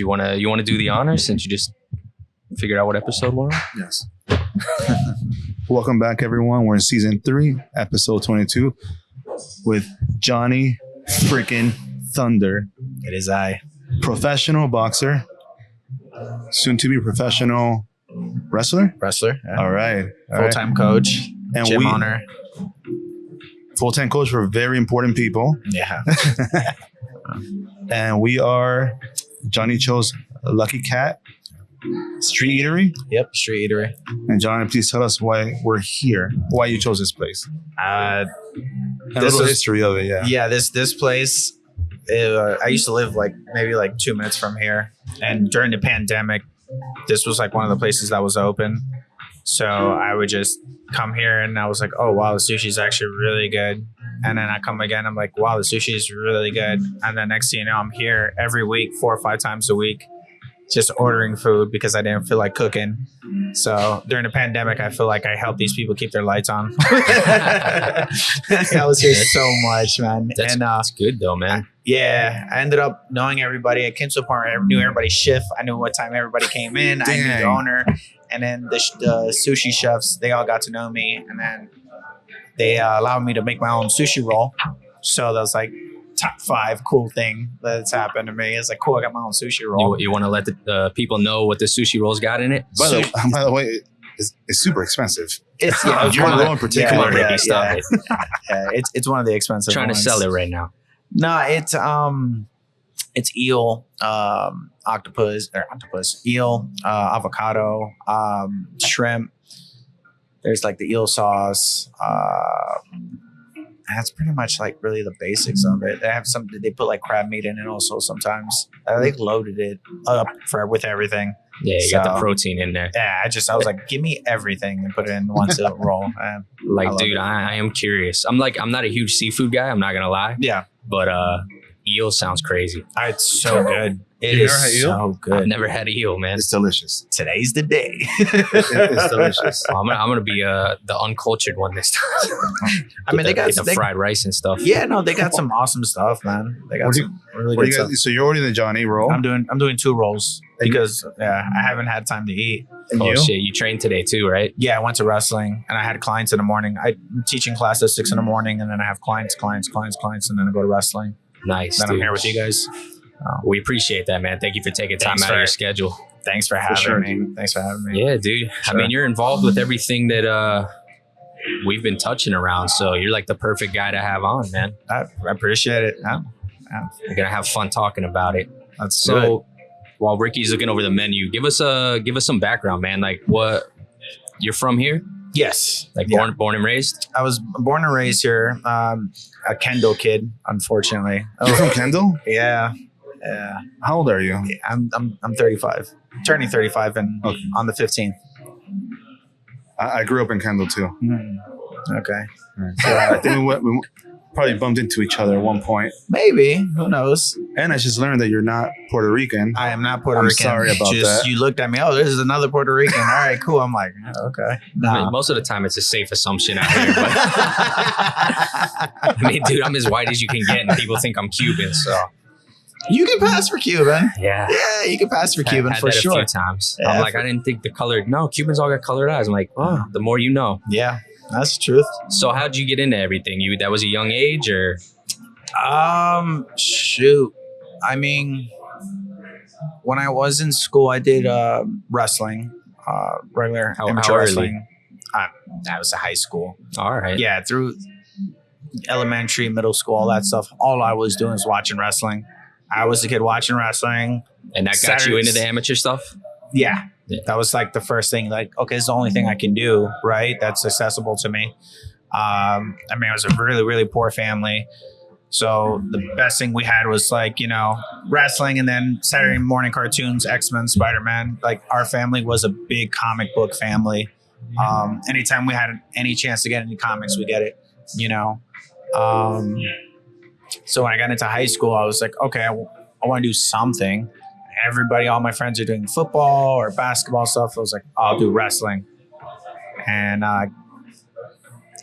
you wanna do the honors since you just figured out what episode we're on? Yes. Welcome back, everyone. We're in season 3, episode 22, with Johnny freaking Thunder. It is I. Professional boxer, soon to be professional wrestler. Yeah. All right. Full-time coach, And gym owner. Full-time coach for very important people. Yeah. And we are, Johnny chose Lucky Cat Street Eatery. Yep, Street Eatery. And Johnny, please tell us why we're here, why you chose this place. Uh, A little history of it, yeah. Yeah, this place, I used to live maybe 2 minutes from here. And during the pandemic, this was one of the places that was open. So I would just come here and I was like, oh, wow, the sushi is actually really good. And then I come again, I'm like, wow, the sushi is really good. And then next thing you know, I'm here every week, 4 or 5 times a week, just ordering food because I didn't feel like cooking. So during the pandemic, I feel like I helped these people keep their lights on. I was here so much, man. That's good though, man. Yeah, I ended up knowing everybody. I came to a point where I knew everybody's shift. I knew what time everybody came in. Dang. I knew the owner. And then the sushi chefs, they all got to know me. And then they allowed me to make my own sushi roll. So that was top 5 cool thing that's happened to me. It's cool, I got my own sushi roll. You want to let the people know what the sushi roll's got in it? By the way, it's super expensive. It's You're the one in particular. Come on, Ricky, stop it. It's one of the expensive Trying ones. to sell it right now. No, it's eel, octopus, eel, avocado, shrimp. There's the eel sauce. That's pretty much really the basics of it. They put crab meat in it also sometimes. They loaded it up with everything. Yeah, you got the protein in there. Yeah, I was like, give me everything and put it in one silver roll. Dude, I am curious. I'm not a huge seafood guy. I'm not gonna lie. Yeah, but eel sounds crazy. It's so good. It You is never had eel? so good. I've never had eel, man. It's delicious. Today's the day. It's delicious. I'm gonna be the uncultured one this time. I mean, they got the fried rice and stuff. Yeah, no, they got some awesome stuff, man. They got some really good stuff. So you're ordering the Johnny Roll? I'm doing 2 rolls because I haven't had time to eat. And Oh you? shit, you trained today too, right? Yeah, I went to wrestling and I had clients in the morning. I'm teaching class at 6 in the morning, and then I have clients, and then I go to wrestling. Nice. Then dude. I'm here with you guys. We appreciate that, man. Thank you for taking time out of your schedule. Thanks for having sure, me. dude. Thanks for having me. Yeah, dude. Sure. I mean, you're involved with everything that we've been touching around, so you're the perfect guy to have on, man. I appreciate it. Yeah. We're gonna have fun talking about it. That's So, while Ricky's looking over the menu, give us some background, man. What you're from here? Yes. Born and raised? I was born and raised here. A Kendall kid, unfortunately. You're from Kendall? Yeah. How old are you? I'm 35. Turning 35 on the 15th. I grew up in Kendall too. Okay. So I think we probably bumped into each other at one point. Maybe. Who knows? And I just learned that you're not Puerto Rican. I am not Puerto I'm Rican. sorry about that. You looked at me. Oh, this is another Puerto Rican. All right, cool. I'm like, okay. I mean, most of the time, it's a safe assumption out here. But I mean, dude, I'm as white as you can get, and people think I'm Cuban. So You can pass for Cuban. yeah, Yeah, you can pass for Cuban had for that sure. a few times. Yeah, I'm like, I didn't think the colored. No, Cubans all got colored eyes. I'm like, oh, the more you know. Yeah, that's the truth. So how'd you get into everything? That was a young age, or Shoot. I mean, when I was in school, I did wrestling, regular How amateur early? wrestling. That was a high school. all right? Yeah, through elementary, middle school, all that stuff. All I was doing was watching wrestling. I was a kid watching wrestling. And that got you into the amateur stuff. Yeah. Yeah. That was the first thing. Okay, it's the only thing I can do, right? That's accessible to me. I mean, it was a really, really poor family. So the best thing we had was wrestling, and then Saturday morning cartoons, X-Men, Spider-Man. Our family was a big comic book family. Anytime we had any chance to get any comics, we get it, So when I got into high school, I was like, okay, I want to do something. All my friends are doing football or basketball stuff. I was like, I'll do wrestling. And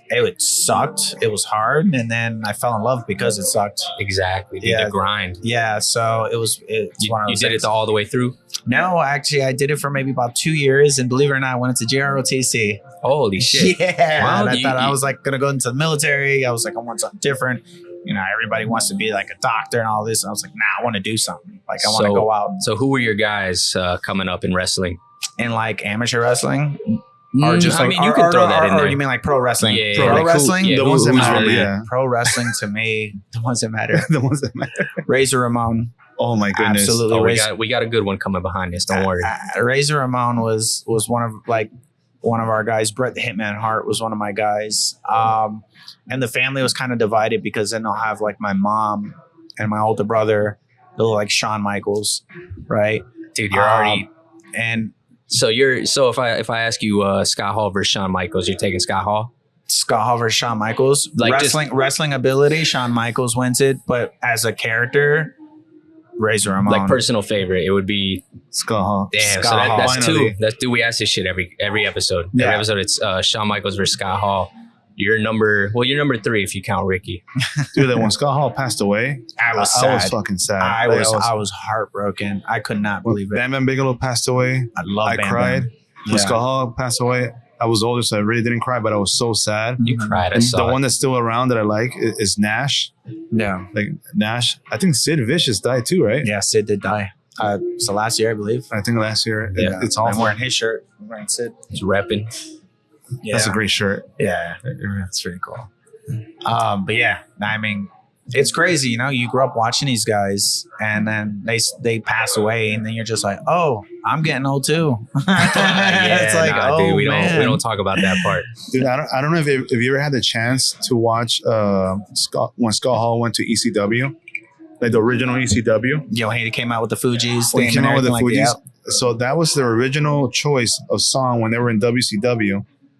it sucked. It was hard, and then I fell in love because it sucked. Exactly. Dude, Yeah. the grind. Yeah, so it's one of You those did things. it all the way through? No, actually, I did it for maybe about 2 years, and believe it or not, I went into Guerrero TC. Holy shit. Yeah, Wow, and I you- thought I you- was like gonna go into the military. I was like, I want something different. You know, everybody wants to be like a doctor and all this. And I was like, nah, I want to do something. Like, I want to So- go out So who were your guys coming up in wrestling? in like amateur wrestling, or just I like, mean, you can throw that in or there. you mean like pro wrestling? Yeah, pro like who- wrestling. yeah, The who- ones that who's matter, really- yeah. Pro wrestling to me, the ones that matter. The ones that matter. Razor Ramon, Oh my goodness. absolutely. Oh, Razor, we got a good one coming behind us. Don't worry. Razor Ramon was one of our guys. Brett the Hitman Hart was one of my guys. And the family was kind of divided because then I'll have like my mom and my older brother. They're like Shawn Michaels, right? Dude, you're already. And So if I ask you Scott Hall versus Shawn Michaels, you're taking Scott Hall? Scott Hall versus Shawn Michaels. Like wrestling ability, Shawn Michaels wins it, but as a character, Razor Ramon. Like personal favorite, it would be Skull Hall. damn. Scott So Hall. that's Finally. two. That's two. We ask this shit every episode. Yeah. Every episode, it's Shawn Michaels versus Scott Hall. You're number 3 if you count Ricky. Dude, that when Scott Hall passed away, I was I was sad. fucking sad. I Like, was heartbroken. I could not when believe it. Bam Bam Bigelow passed away, I love I Bam cried. Bam. When Yeah. Scott Hall passed away, I was older, so I really didn't cry, but I was so sad. You cried. I And saw the it. one that's still around that I like is Nash. Yeah. Like Nash, I think Sid Vicious died too, right? Yeah, Sid did die. So last year, I believe. I think last year. Yeah. It's I'm awful. wearing his shirt. I'm wearing Sid. He's repping. Yeah. That's a great shirt. Yeah. That's pretty cool. But yeah, I mean, it's crazy. You know, you grew up watching these guys and then they pass away and then you're just like, oh, I'm getting old too. It's like, oh, dude, we man. don't talk about that part. Dude, I don't know if you ever had the chance to watch when Scott Hall went to ECW, like the original ECW. Yo, he came out with the Fugees. When he theme came and out with the everything Fugees. like So that was the original choice of song when they were in WCW.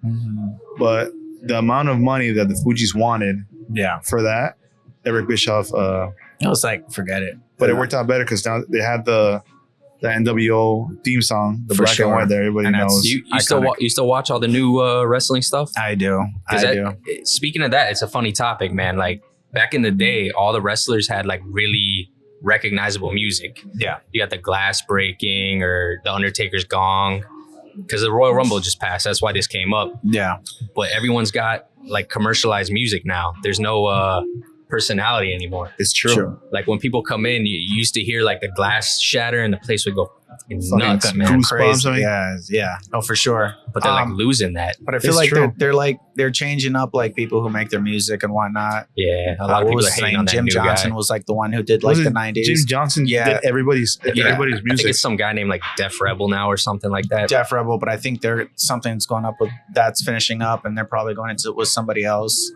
that. Mhm. But the amount of money that the Fugees wanted Yeah. for that, Eric Bischoff, It was like, forget it. but it worked out better because now they had the NWO theme song, the For black sure. and white that everybody And that's- knows. You still watch all the new wrestling stuff? I do. 'Cause I that- do. Speaking of that, it's a funny topic, man. Like back in the day, all the wrestlers had like really recognizable music. Yeah. You got the glass breaking or the Undertaker's gong. Because the Royal Rumble just passed. That's why this came up. Yeah. But everyone's got like commercialized music now. There's no personality anymore. It's true. Sure. Like when people come in, you used to hear like the glass shatter and the place would go fucking Fucking nuts, man. goose- Crazy. I mean- Yeah. Oh, for sure. But they're like losing that. But I feel It's like true. they're changing up like people who make their music and whatnot. Yeah, a lot of What people was are his hating name? on that Jim new Johnson guy. was like the one who did like Was the it 90s. Jim Johnson Yeah. did everybody's Yeah. everybody's I think music. it's some guy named like Def Rebel now or something like that. Def Rebel, but I think something's going up with that's finishing up, and they're probably going into it with somebody else.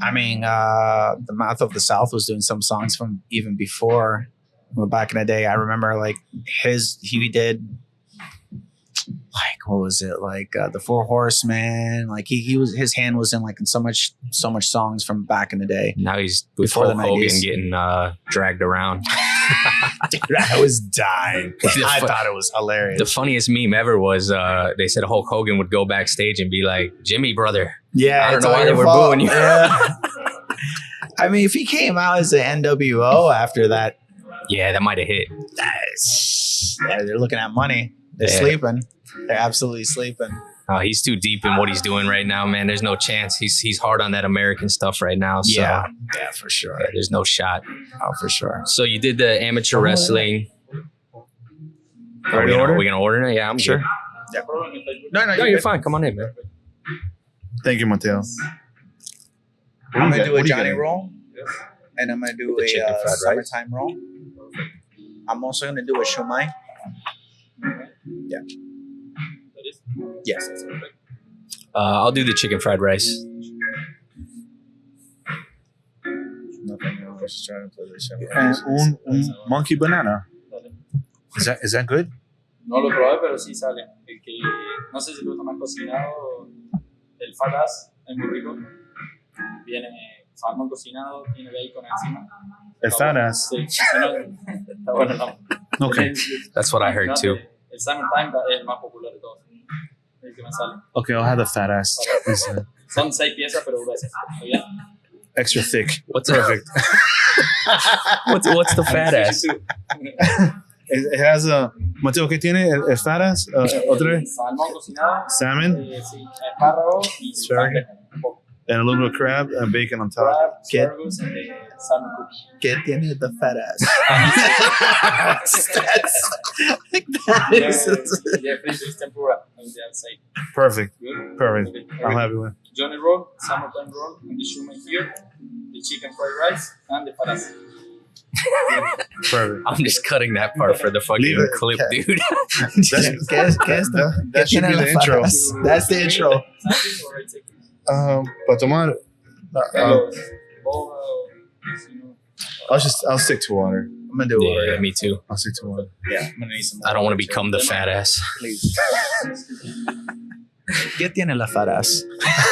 I mean, the Mouth of the South was doing some songs from even before. Well, back in the day, I remember like he did like what was it like the Four Horsemen? Like he was his hand was in like in so much songs from back in the day. Now he's with Before Hulk the Hogan 90s. getting dragged around. Dude, I was dying. I fu- thought it was hilarious. The funniest meme ever was they said Hulk Hogan would go backstage and be like, "Jimmy, brother." Yeah, I don't it's know all why they your were fault. booing you. Yeah. I mean, if he came out as an NWO after that, Yeah, that might have hit. they're looking at money. They're Yeah. sleeping. They're absolutely sleeping. He's too deep in what he's doing right now, man. There's no chance. He's hard on that American stuff right now. So Yeah, for sure. yeah, there's no shot. Oh, for sure. So you did the amateur wrestling. Are we gonna order it? Yeah, I'm Sure. good. No, No, you're fine. Come on in, man. Thank you, Mateo. I'm gonna do What a do you Johnny got? Roll, and I'm gonna do The chicken a fried rice. summertime roll. I'm also gonna do a shumai. Yeah. Yes. That's perfect. I'll do the chicken fried rice. Nothing else. Trying to play the Un monkey banana. Is that good? No lo probé, pero sí sale. El que, no sé si lo gusta más cocinado. El fatas es muy rico. Viene salmón cocinado, tiene bacon encima. El fat ass. Sí, si no, está bueno, no. Okay. That's what I heard too. El salmon time es el más popular de todos. El que me sale. Okay, I'll have the fat ass. Son 6 piezas, pero gruesas. ¿Está bien? Extra thick. What's Perfect. what's the fat ass? It has a... Mateo, ¿qué tiene? ¿El fat ass? ¿Otra vez? Salmón cocinado. Salmon Sí, espárrago y Sorry. un poco. and a little bit of crab and bacon on top. Crab, Get- asparagus, and salmon cookie. ¿Qué tiene the fat ass? Yeah, frito tempura on the outside. Perfect. Good. Perfect. Okay. I'm happy with it. Johnny Roll, summertime roll, and the shumai here, the chicken fried rice, and the faras. Perfect. I'm just cutting that part for the Leave fucking it. clip, dude. That should be the intro. That's the intro. Something or I take it. Para tomar, I'll stick to water. I'm gonna do Yeah, it. me too. I'll stick to water. Yeah, I'm gonna need some. I don't want to become the fat ass. Please. ¿Qué tiene la fat ass?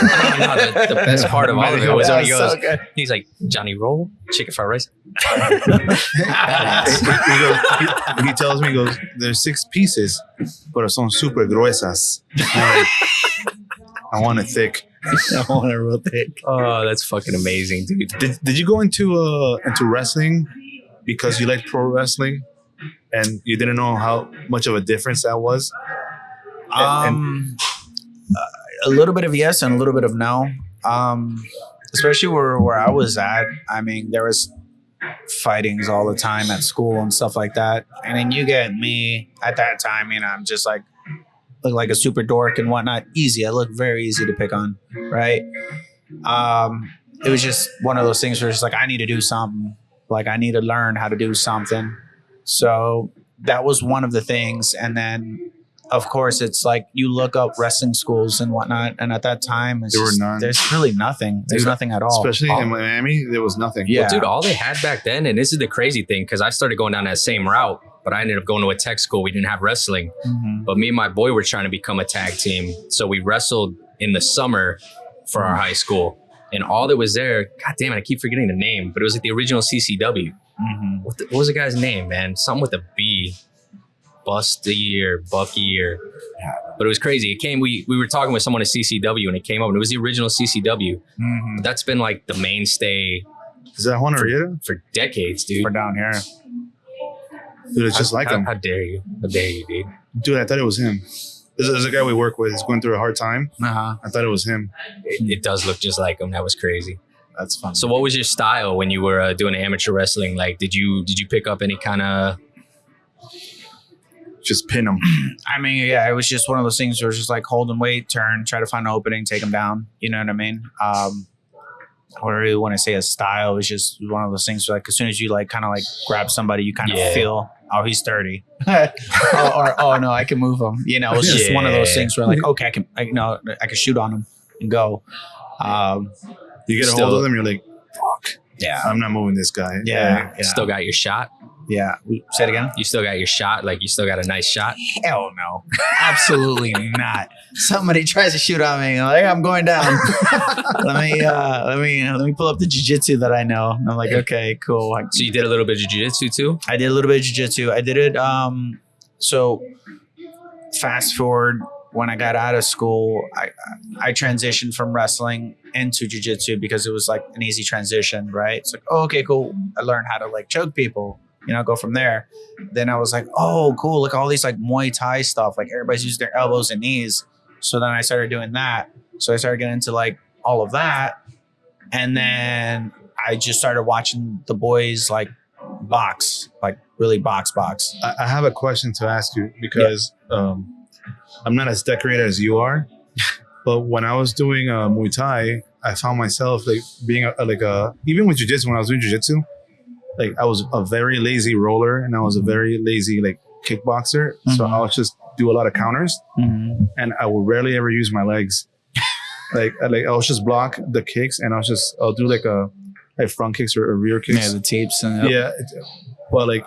No, the best part of all of it was when he goes, so good. he's like, Johnny Roll, chicken fried rice. He tells me, he goes, there's 6 pieces, pero son super gruesas. I'm like, I want it thick. I want it real thick. Oh, that's fucking amazing, dude. Did you go into wrestling because you like pro wrestling and you didn't know how much of a difference that was? A little bit of yes and a little bit of no. Especially where I was at. I mean, there was fightings all the time at school and stuff like that. And then you get me at that time, you know, I'm just like, look like a super dork and whatnot. Easy. I look very easy to pick on, right? It was just one of those things where it's like, I need to do something. Like, I need to learn how to do something. So that was one of the things. And then, of course, it's like you look up wrestling schools and whatnot. And at that time, There were none. there's really nothing. There's nothing at all. Especially in Miami, there was nothing. Yeah. Well, dude, all they had back then, and this is the crazy thing, because I started going down that same route, but I ended up going to a tech school. We didn't have wrestling. Mhm. But me and my boy were trying to become a tag team. So we wrestled in the summer for our high school. And all that was there, God damn it, I keep forgetting the name, but it was like the original CCW. Mhm. What was the guy's name, man? Something with a B. Busty or Bucky or... But it was crazy. It came, we were talking with someone at CCW and it came up and it was the original CCW. Mhm. But that's been like the mainstay Is that Juan Arrieta? for decades, dude. For down here. Dude, it's just like him. How dare you? How dare you, dude? Dude, I thought it was him. There's a guy we work with. He's going through a hard time. Uh-huh. I thought it was him. It does look just like him. That was crazy. That's fun. So what was your style when you were doing amateur wrestling? Like, did you pick up any kind of... Just pin him. I mean, yeah, it was just one of those things where it's just like hold and wait, turn, try to find an opening, take them down. You know what I mean? I don't really want to say a style. It's just one of those things where like as soon as you like kind of like grab somebody, you kind of Yeah. feel, oh, he's sturdy. or oh no, I can move him. You know, it's just one of those things where like, okay, I can shoot on him and go. You get a hold of them, you're like, fuck. Yeah. I'm not moving this guy. Yeah. Still got your shot? Yeah. Say it again. You still got your shot? Like, you still got a nice shot? Hell no. Absolutely not. Somebody tries to shoot on me. Like, I'm going down. let me pull up the jiu-jitsu that I know. And I'm like, okay, cool. So you did a little bit of jiu-jitsu too? I did a little bit of jiu-jitsu. I did it. So fast forward when I got out of school, I transitioned from wrestling into jiu-jitsu because it was like an easy transition, right? It's like, oh, okay, cool. I learned how to like choke people, you know, go from there. Then I was like, oh, cool. Look, all these like Muay Thai stuff. Like everybody's using their elbows and knees. So then I started doing that. So I started getting into like all of that. And then I just started watching the boys like box, like really box. I have a question to ask you because I'm not as decorated as you are. But when I was doing Muay Thai, I found myself like being even with Jiu-Jitsu, when I was doing Jiu-Jitsu, like I was a very lazy roller and I was a very lazy like kickboxer. Mm-hmm. So I would just do a lot of counters and I would rarely ever use my legs. like I'll just block the kicks and I'll do like front kicks or rear kicks. Yeah, the tapes and But like,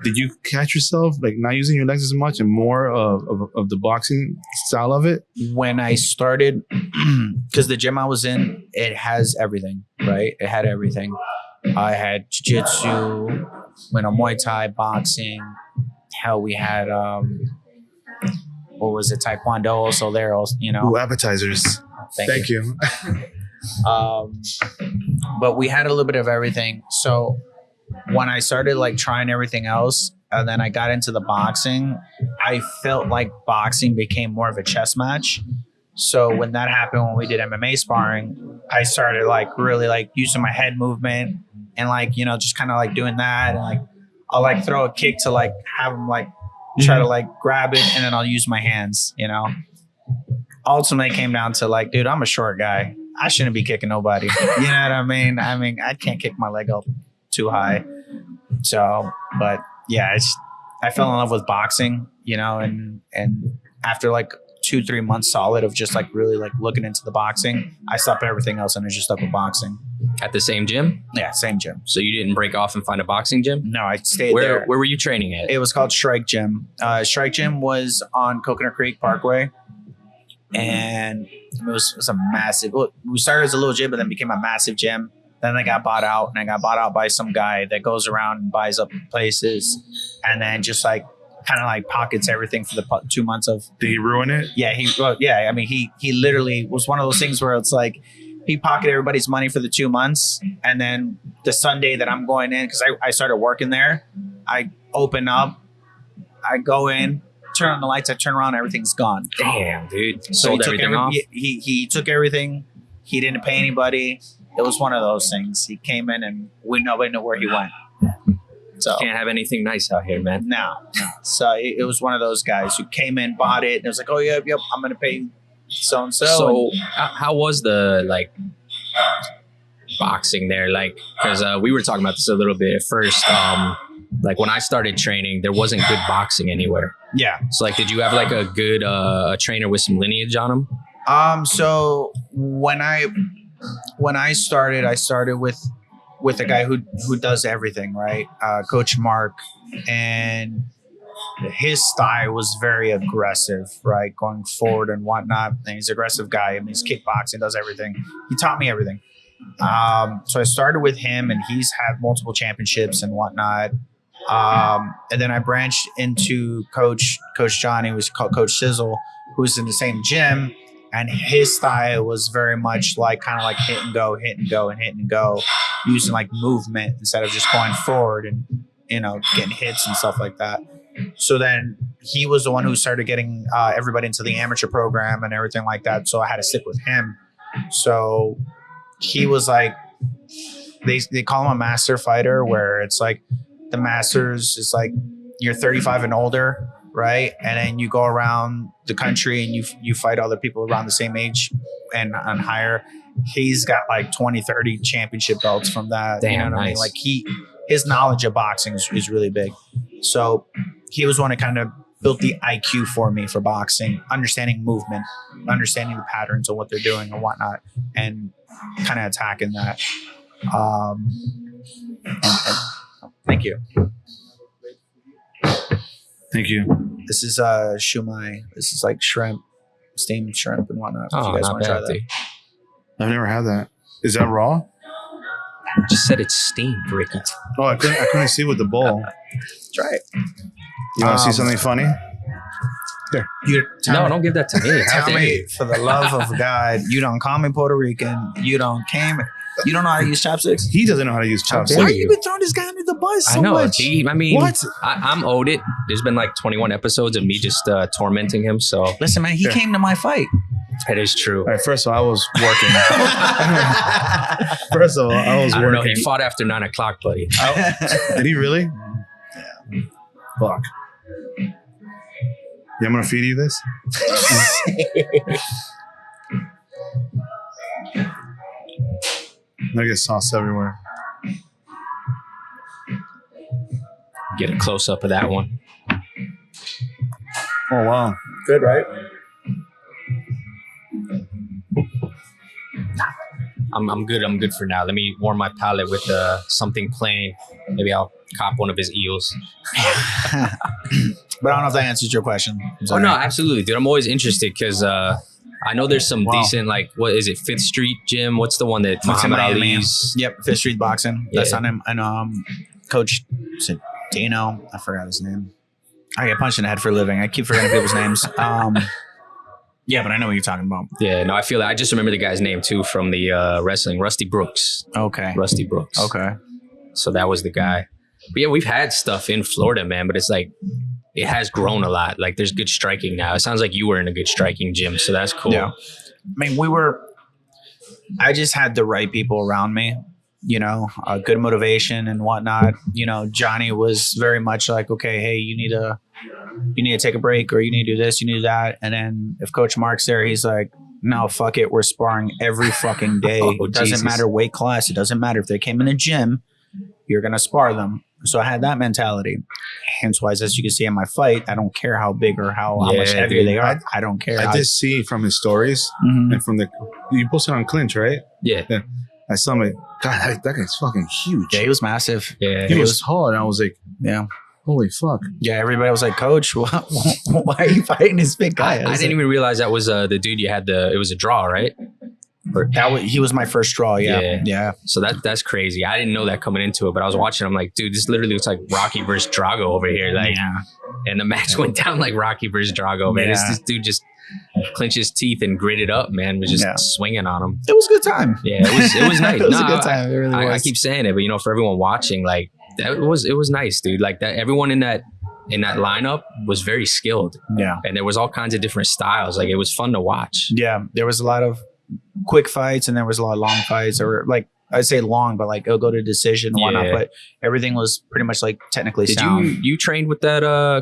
did you catch yourself like not using your legs as much and more of the boxing style of it? When I started, because the gym I was in, it has everything, right? It had everything. I had jiu-jitsu, Muay Thai, boxing. Hell, we had what was it, Taekwondo also there, also, you know. Ooh, appetizers. Thank you. But we had a little bit of everything. So when I started like trying everything else, and then I got into the boxing, I felt like boxing became more of a chess match. So when that happened, when we did MMA sparring, I started like really like using my head movement and like, you know, just kind of like doing that. And like, I'll like throw a kick to like have him like try to like grab it. And then I'll use my hands, you know. Ultimately it came down to like, dude, I'm a short guy. I shouldn't be kicking nobody. You know what I mean? I can't kick my leg up too high. So, but yeah, I fell in love with boxing, you know, and after like 2-3 months solid of just like really like looking into the boxing, I stopped everything else and I just stuck with boxing. At the same gym? Yeah, same gym. So you didn't break off and find a boxing gym? No, I stayed there. Where were you training at? It was called Strike Gym. Strike Gym was on Coconut Creek Parkway. And it was a massive, we started as a little gym, but then became a massive gym. Then I got bought out, and I got bought out by some guy that goes around and buys up places and then just like kind of like pockets everything for the 2 months of. Did he ruin it? Yeah, I mean, he literally was one of those things where it's like he pocketed everybody's money for the 2 months. And then the Sunday that I'm going in, because I started working there, I open up, I go in, turn on the lights, I turn around, everything's gone. Damn, dude. So Sold everything off? He took everything. He didn't pay anybody. It was one of those things. He came in and nobody knew where he went. So Can't have anything nice out here, man. no. So it was one of those guys who came in, bought it, and it was like, oh, yep, I'm going to pay so-and-so. So how was the like boxing there? Like, because we were talking about this a little bit at first. Like when I started training, there wasn't good boxing anywhere. Yeah. So like, did you have like a good a trainer with some lineage on him? So when I started, I started with a guy who does everything, right? Coach Mark, and his style was very aggressive, right? Going forward and whatnot. And he's an aggressive guy. I mean, he's kickboxing, does everything. He taught me everything. So I started with him, and he's had multiple championships and whatnot. And then I branched into Coach Johnny, who's called Coach Sizzle, who's in the same gym. And his style was very much like kind of like hit and go, using like movement instead of just going forward and, you know, getting hits and stuff like that. So then he was the one who started getting everybody into the amateur program and everything like that. So I had to stick with him. So he was like, they call him a master fighter, where it's like the masters is like you're 35 and older, right? And then you go around the country and you fight other people around the same age and higher. He's got like 20, 30 championship belts from that. Damn, you know what I mean? Like his knowledge of boxing is really big. So he was one that kind of built the IQ for me for boxing, understanding movement, understanding the patterns of what they're doing and whatnot, and kind of attacking that. Thank you. Thank you. This is shumai. This is like shrimp, steamed shrimp and whatnot. If Oh, you guys not want to try bad, that. dude. I've never had that. Is that raw? Just said it's steamed, Ricky. Oh, I couldn't see with the bowl. Try it. You want to see something funny? You No, don't give that to me. How Tell dare me, you? for the love of God, you don't call me Puerto Rican. You don't You don't know how to use chopsticks? He doesn't know how to use chopsticks. Why you been throwing this guy under the bus so I know. much? I mean, What? I'm owed it. There's been like 21 episodes of me just tormenting him. So Listen, man, he Yeah. came to my fight. that is true. All right, first of all, I was working. First of all, I was I don't know. working. He fought after 9 o'clock, buddy. Did he really? Yeah. Fuck. Yeah, I'm gonna feed you this. I get sauce everywhere. Get a close up of that one. Oh wow. Good, right? I'm good. I'm good for now. Let me warm my palate with something plain. Maybe I'll cop one of his eels. But I don't know if that answers your question. I'm Oh sorry. no, absolutely, dude. I'm always interested because I know there's some Wow. decent, like, what is it, Fifth Street Gym? What's the one that It's in Muhammad Miami. Ali's? Yep, Fifth Street Boxing. That's Yeah. on him. And Coach Dino, I forgot his name. I get punched in the head for a living. I keep forgetting people's names. Yeah, but I know what you're talking about. Yeah, no, I feel that. I just remember the guy's name too from the wrestling, Rusty Brooks. Okay. Rusty Brooks. Okay. So that was the guy. But yeah, we've had stuff in Florida, man, but it's like, it has grown a lot. Like there's good striking now. It sounds like you were in a good striking gym, so that's cool. Yeah. I mean, I just had the right people around me, you know, good motivation and whatnot. You know, Johnny was very much like, okay, hey, you need to take a break, or you need to do this, you need to do that. And then if Coach Mark's there, he's like, no, fuck it. We're sparring every fucking day. Oh, it doesn't Jesus. matter weight class. It doesn't matter if they came in the gym, you're going to spar them. So I had that mentality. Hence why, as you can see in my fight, I don't care how big or how much heavier dude. they are. I don't care. I did see from his stories and from you posted on Clinch, right? Yeah. I saw him. God, that guy's fucking huge. Yeah, he was massive. Yeah. He was tall, and I was like, Yeah. holy fuck. Yeah, everybody was like, Coach, why are you fighting this big guy? I didn't even realize that was the dude you had it was a draw, right? He was my first draw. Yeah. So that's crazy. I didn't know that coming into it, but I was watching. I'm like, dude, this literally looks like Rocky versus Drago over here. Like, and the match went down like Rocky versus Drago, man. Yeah. This dude just clenched his teeth and gritted up, man. Was just swinging on him. It was a good time. Yeah, it was nice. It was a good time. It really was. I keep saying it, but you know, for everyone watching, like it was nice, dude. Like that, everyone in that lineup was very skilled. Yeah, and there was all kinds of different styles. Like it was fun to watch. Yeah, there was a lot of quick fights and there was a lot of long fights, or like I'd say long, but like it'll go to decision and whatnot. But everything was pretty much like technically sound. You trained with that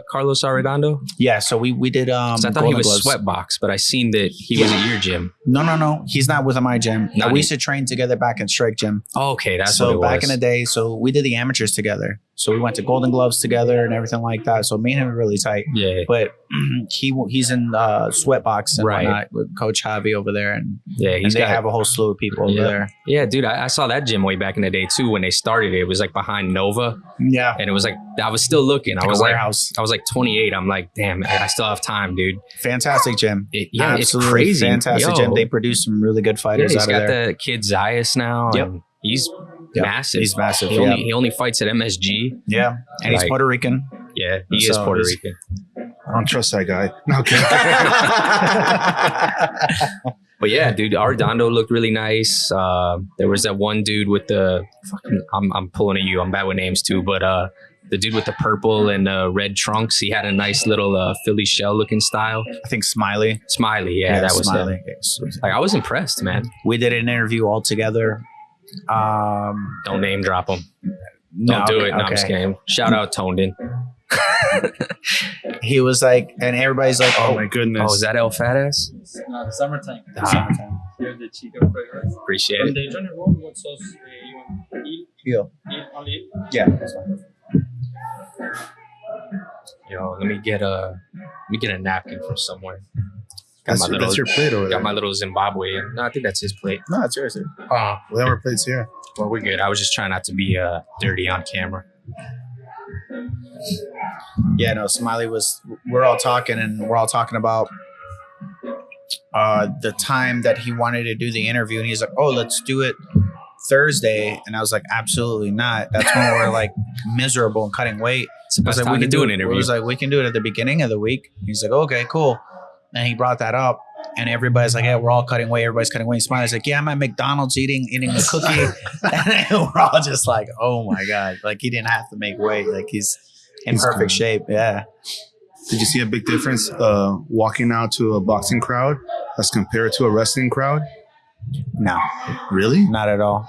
Carlos Arredondo? Yeah, so we did. I thought he was Sweatbox, but I seen that he was at your gym. No, he's not with my gym. We used to train together back in Strike Gym. Oh, okay, that's what it was. So back in the day, so we did the amateurs together. So we went to Golden Gloves together and everything like that. So me and him were really tight. Yeah. But he's in Sweatbox and whatnot with Coach Javi over there, and they have a whole slew of people over there. Yeah, dude, I saw that gym way back in the day too when they started it. It was like behind Nova. Yeah. And it was like I was still looking. Like I was like 28. I'm like, damn, I still have time, dude. Fantastic gym. It's crazy. Fantastic gym. They produce some really good fighters out of there. He's got the kid Zayas now. Yep. And he's massive. He's massive. He only fights at MSG. Yeah. And he's Puerto Rican. Yeah, he is Puerto Rican. I don't trust that guy. No, okay. But yeah, dude, Arredondo looked really nice. There was that one dude with the I'm pulling at you. I'm bad with names too, but the dude with the purple and red trunks, he had a nice little Philly shell looking style. I think Smiley, yeah, that was Smiley. Him. Like I was impressed, man. We did an interview all together. Don't name drop him. Don't do it. No, I'm just kidding. Shout out Tonden. He was like, and everybody's like, oh my goodness. Oh, is that El Fat Ass? No, the summertime. Here the Chico fried rice. Appreciate And it. the Jonny Roll, what sauce you want? Eel. Only eel? Yeah, that's fine. Yo, let me get a napkin from somewhere. That's your plate over there. Got my little Zimbabwean. No, I think that's his plate. No, it's yours. Oh, we have our plates here. Well, we're good. I was just trying not to be dirty on camera. Yeah, no, Smiley we're all talking about the time that he wanted to do the interview, and he's like, oh, let's do it Thursday. And I was like, absolutely not. That's when we're like miserable and cutting weight. I was like, we can do an interview. I was like, we can do it at the beginning of the week. He's like, okay, cool. And he brought that up, and everybody's like, yeah, we're all cutting weight. Everybody's cutting weight. Smiley's like, yeah, I'm at McDonald's eating a cookie. And we're all just like, oh my God. Like he didn't have to make weight. Like he's in perfect shape. Yeah. Did you see a big difference walking out to a boxing crowd as compared to a wrestling crowd? No. Really? Not at all.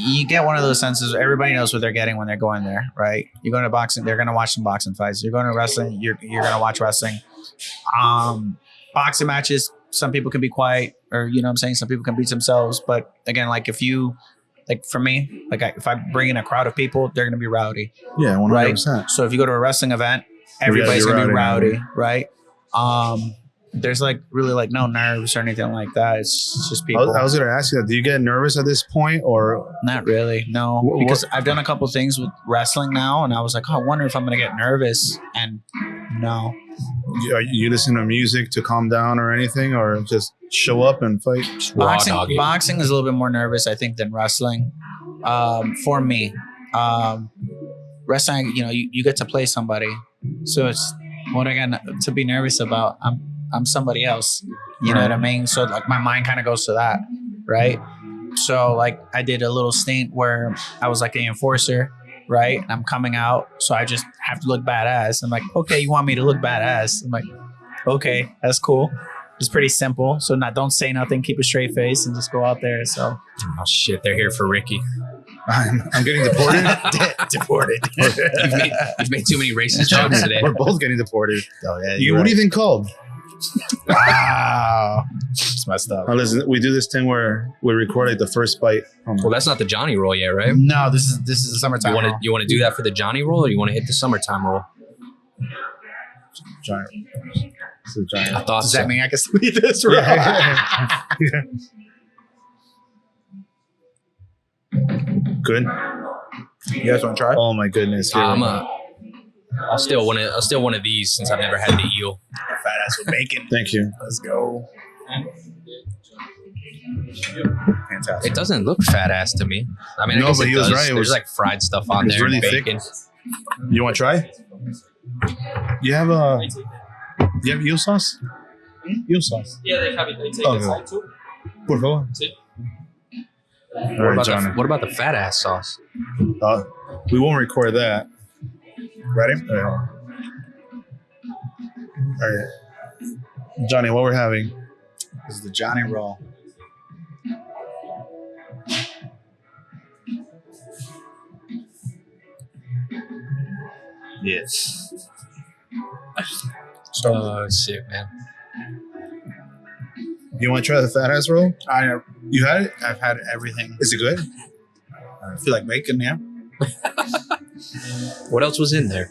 You get one of those senses. Everybody knows what they're getting when they're going there, right? You're going to boxing, they're going to watch some boxing fights. You're going to wrestling, you're going to watch wrestling. Boxing matches, some people can be quiet, or you know what I'm saying, some people can beat themselves. But again, like for me, like if I bring in a crowd of people, they're going to be rowdy. Yeah, 100%. Right? So if you go to a wrestling event, everybody's going to be rowdy, right? There's like really like no nerves or anything like that. It's just people. I was going to ask you that. Do you get nervous at this point, or not really? No, because I've done a couple things with wrestling now, and I was like, oh, I wonder if I'm going to get nervous. And no. Are you listen to music to calm down or anything, or just show up and fight? Boxing is a little bit more nervous, I think, than wrestling. For me, wrestling, you know, you get to play somebody, so what I got to be nervous about? I'm somebody else. You know what I mean? So like my mind kind of goes to that, right? So like I did a little stint where I was like the enforcer, right? And I'm coming out, so I just have to look badass. I'm like, okay, you want me to look badass? I'm like, okay, that's cool. It's pretty simple. So don't say nothing, keep a straight face, and just go out there. So Oh shit, they're here for Ricky. I'm getting deported. deported. You've made too many racist jokes today. We're both getting deported. Oh yeah. What do you think called? Wow, it's messed up. Oh, listen, we do this thing where we record like the first bite. Well, that's not the Jonny Roll yet, right? No, this is the summertime. You want to do that for the Jonny Roll, or you want to hit the summertime roll? Giant. It's a giant. I thought Does so. that mean I can still eat this? Right? Yeah. Good. You guys want to try? Oh my goodness. Here we go. I'll steal one of these since I've never had the eel. Fat ass with bacon. Thank you. Let's go. Fantastic. It doesn't look fat ass to me. I mean, I No, guess but it he was does. right. It There's was- like fried stuff on it's there. really Bacon. thick. You want to try? You have eel sauce? Eel sauce. Yeah, they have it. They take Oh, it good. side too. Por favor. Sí. All right, Johnny. What about the fat ass sauce? We won't record that. Ready? All right. Johnny, what we're having? This is the Jonny Roll. Yes. Oh shit, man. You want to try the fat ass roll? You had it? I've had everything. Is it good? I feel like bacon, yeah. What else was in there?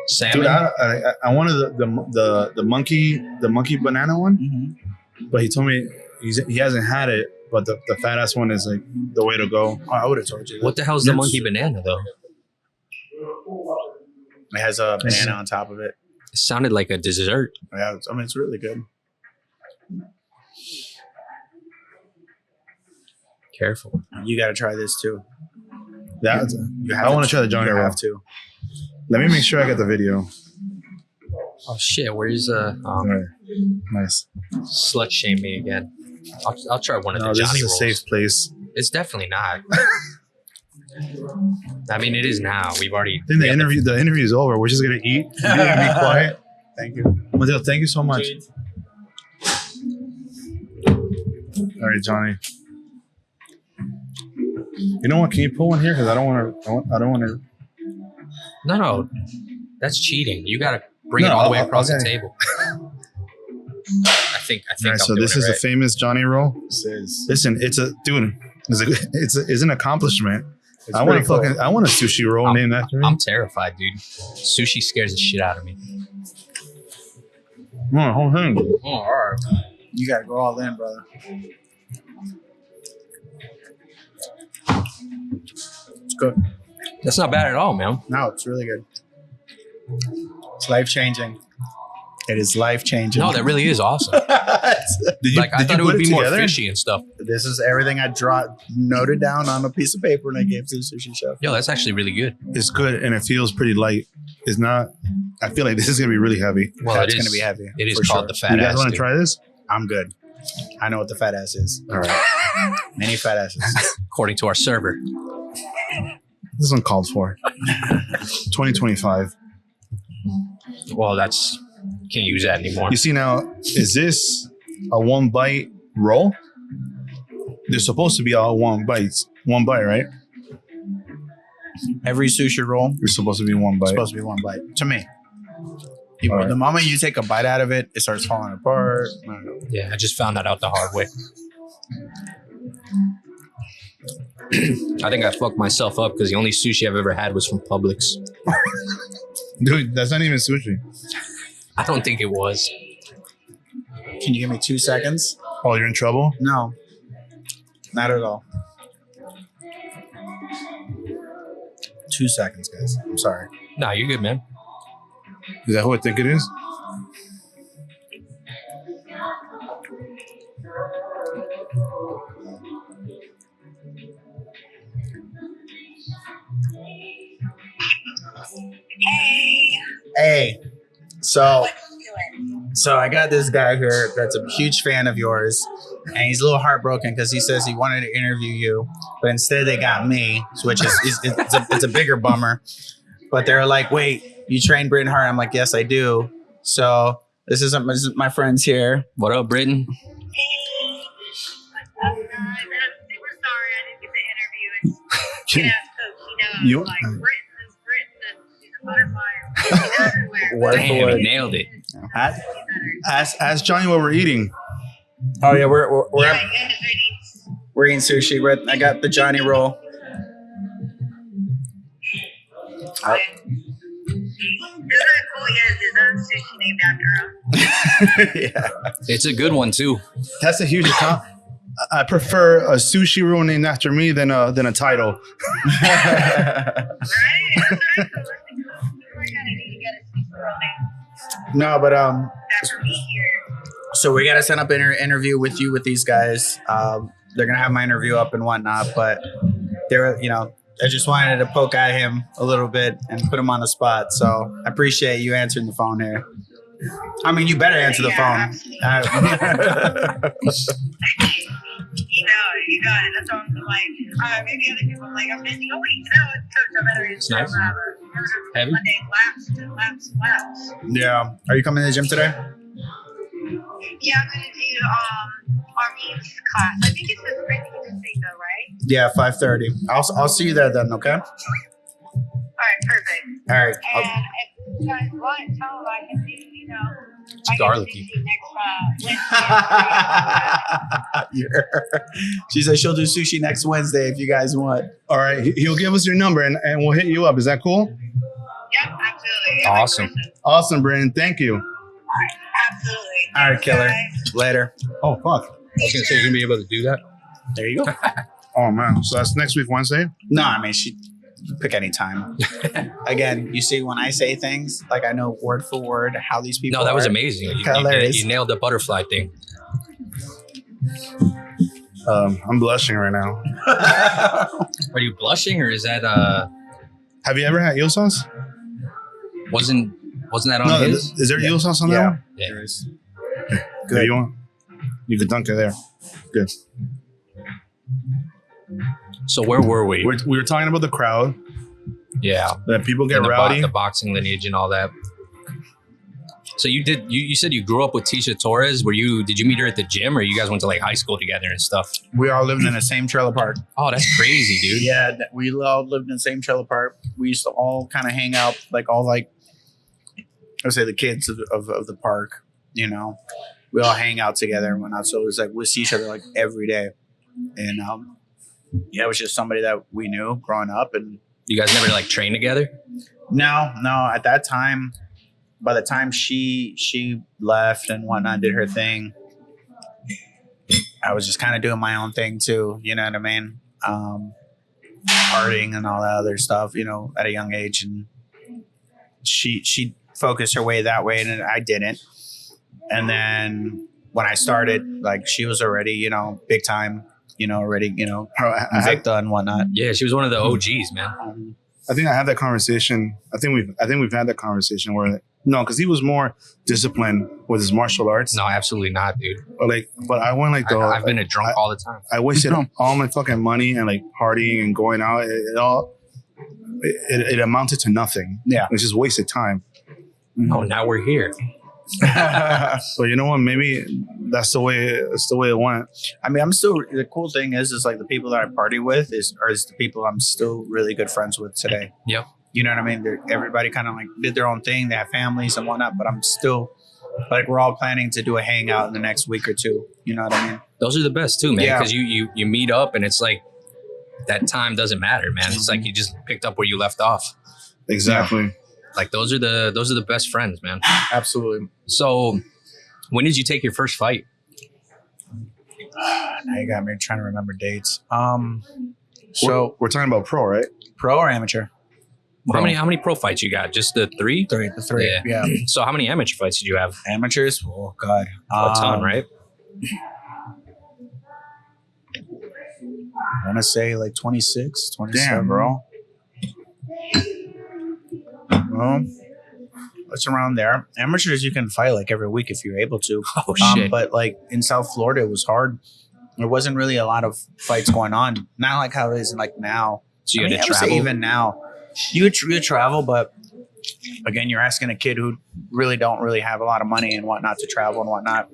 Salmon. Dude, I wanted the monkey banana one, but he told me he hasn't had it. But the fat ass one is like the way to go. Oh, I would have told you that. What the hell's the monkey banana though? It has a banana on top of it. It sounded like a dessert. Yeah, it's really good. Careful. You got to try this too. That You I want to try the Johnny You Roll. have to. Let me make sure I get the video. Oh shit, where's All right. Nice. slut shame me again? I'll try one of No, the this Johnny is a Rolls. safe place. It's definitely not. I mean, it is now. We've already. I think the interview is over. We're just gonna eat. We're gonna be quiet. Thank you. Mateo, thank you so much. All right, Johnny. You know what? Can you put one here? Because I don't want to. No, that's cheating. You gotta bring it all the way across the table. I think. All right, I'm so doing this it is right. a famous Johnny Roll. This is Listen, it's an accomplishment. I want pretty a sushi roll named after me. I'm terrified, dude. Sushi scares the shit out of me. Whole thing. Oh, all right. you got to go all in, brother. It's good. That's not bad at all, man. No, it's really good. It's life changing. It is life changing. No, that really is awesome. Did you? Like I did thought you it would put be more together? fishy and stuff. This is everything I noted down on a piece of paper and I gave to the sushi chef. Yo, that's actually really good. It's good and it feels pretty light. It's not. I feel like this is gonna be really heavy. Well, It's it going is to be heavy. It is for called sure. the fat You guys ass. want to dude. try this? I'm good. I know what the fat ass is. All right. Many fat asses. According to our server. This is uncalled for. 2025. Well, that's can't use that anymore. You see now, is this a one bite roll? They're supposed to be all one bite, right? Every sushi roll You're supposed to be one is bite. supposed to be one bite. To me. All right. The moment you take a bite out of it, it starts falling apart. I don't know. Yeah, I just found that out the hard way. I think I fucked myself up because the only sushi I've ever had was from Publix. Dude, that's not even sushi. I don't think it was. Can you give me 2 seconds? Oh, you're in trouble? No. Not at all. 2 seconds, guys. I'm sorry. Nah, you're good, man. Is that who I think it is? Hey. So I got this guy here that's a huge fan of yours, and he's a little heartbroken because he says he wanted to interview you, but instead they got me, which is it's a bigger bummer. But they're like, wait, you train Britton Hart? I'm like, yes, I do. So this is my friends here. What up, Britton? I'm super sorry I didn't get the interview. It's, you know, so she knows, like, Britain and she's a butterfly everywhere. Damn, he nailed it. Ask Johnny what we're eating. Oh yeah, we're eating sushi. I got the Jonny Roll. Isn't it cool he has his own sushi named after him? Yeah, It's a good one too. That's a huge account. I prefer a sushi roll named after me than a title. Right? That's right. So we're gonna need to get a sushi roll named no, but after me here. so we gotta set up an interview with you with these guys. They're gonna have my interview up and whatnot, but they're I just wanted to poke at him a little bit and put him on the spot. So I appreciate you answering the phone here. I mean, you better answer the phone. You got it. That's why I'm like, maybe other people are like, I'm busy. Oh, wait, no, it's coach. I better It's nice. Heavy? Monday, laps. Yeah. Are you coming to the gym today? Yeah, I'm going to do Armin's class. I think it's the sprinting thing, though, right? Yeah, 5:30. I'll see you there then, okay? All right, perfect. All right. And if you guys want, tell them I can do, It's garlicky. She said she'll do sushi next Wednesday if you guys want. All right, he'll give us your number and we'll hit you up. Is that cool? Yep, absolutely. Awesome. Awesome, Brandon. Thank you. Absolutely. All right, killer. Guys. Later. Oh, fuck. I was gonna say you're gonna be able to do that. There you go. Oh, man. So that's next week, Wednesday? No, I mean, you pick any time. Again, you see, when I say things, like I know word for word how these people No, that was are. amazing. Hilarious. You nailed the butterfly thing. I'm blushing right now. Are you blushing or is that Have you ever had eel sauce? wasn't that on No, his? is there eel sauce on that Yeah. one? Yeah. There is. Good. You want? You can dunk it there. Good. So where were we? We were talking about the crowd, Yeah. that people get And rowdy. the boxing lineage and all that. So you said you grew up with Tecia Torres. Did you meet her at the gym or you guys went to like high school together and stuff? We all lived in the same trailer park. Oh, that's crazy, dude. Yeah, we all lived in the same trailer park. We used to all kind of hang out, I would say the kids of the park, we all hang out together and whatnot. So it was like we see each other like every day. And it was just somebody that we knew growing up. And You guys never like train together? no, at that time, by the time she left and whatnot, did her thing, I was just kind of doing my own thing too. You know what I mean? Partying and all that other stuff, at a young age. And she focused her way that way and I didn't. And then when I started, like she was already, big time, already, Victa and whatnot. Yeah, she was one of the OGs, man. I think I had that conversation. I think we've had that conversation where because he was more disciplined with his martial arts. No, absolutely not, dude. But I went I've been a drunk all the time. I wasted all my fucking money and like partying and going out. It amounted to nothing. Yeah. It's just wasted time. Oh, now we're here. So you know what? Maybe that's the way it went. I mean, the cool thing is like the people that I party with is the people I'm still really good friends with today. Yep. You know what I mean? Everybody kind of like did their own thing. They have families and whatnot, but I'm still like, we're all planning to do a hangout in the next week or two. You know what I mean? Those are the best too, man. Yeah. Because you meet up and it's like that time doesn't matter, man. It's like you just picked up where you left off. Exactly. Like those are the best friends, man. Absolutely. So when did you take your first fight? Now you got me trying to remember dates. So we're talking about pro, right? pro or amateur? How many pro fights you got? Just the three? The three. Yeah. So how many amateur fights did you have? Amateurs? Oh God. A ton, right? I want to say like 26, 27. Damn, bro. it's around there. Amateurs, you can fight like every week if you're able to. Oh shit! But like in South Florida, it was hard. There wasn't really a lot of fights going on. Not like how it is like now. So you had to I would say travel? even now, you would travel, but again, you're asking a kid who really don't really have a lot of money and whatnot to travel and whatnot.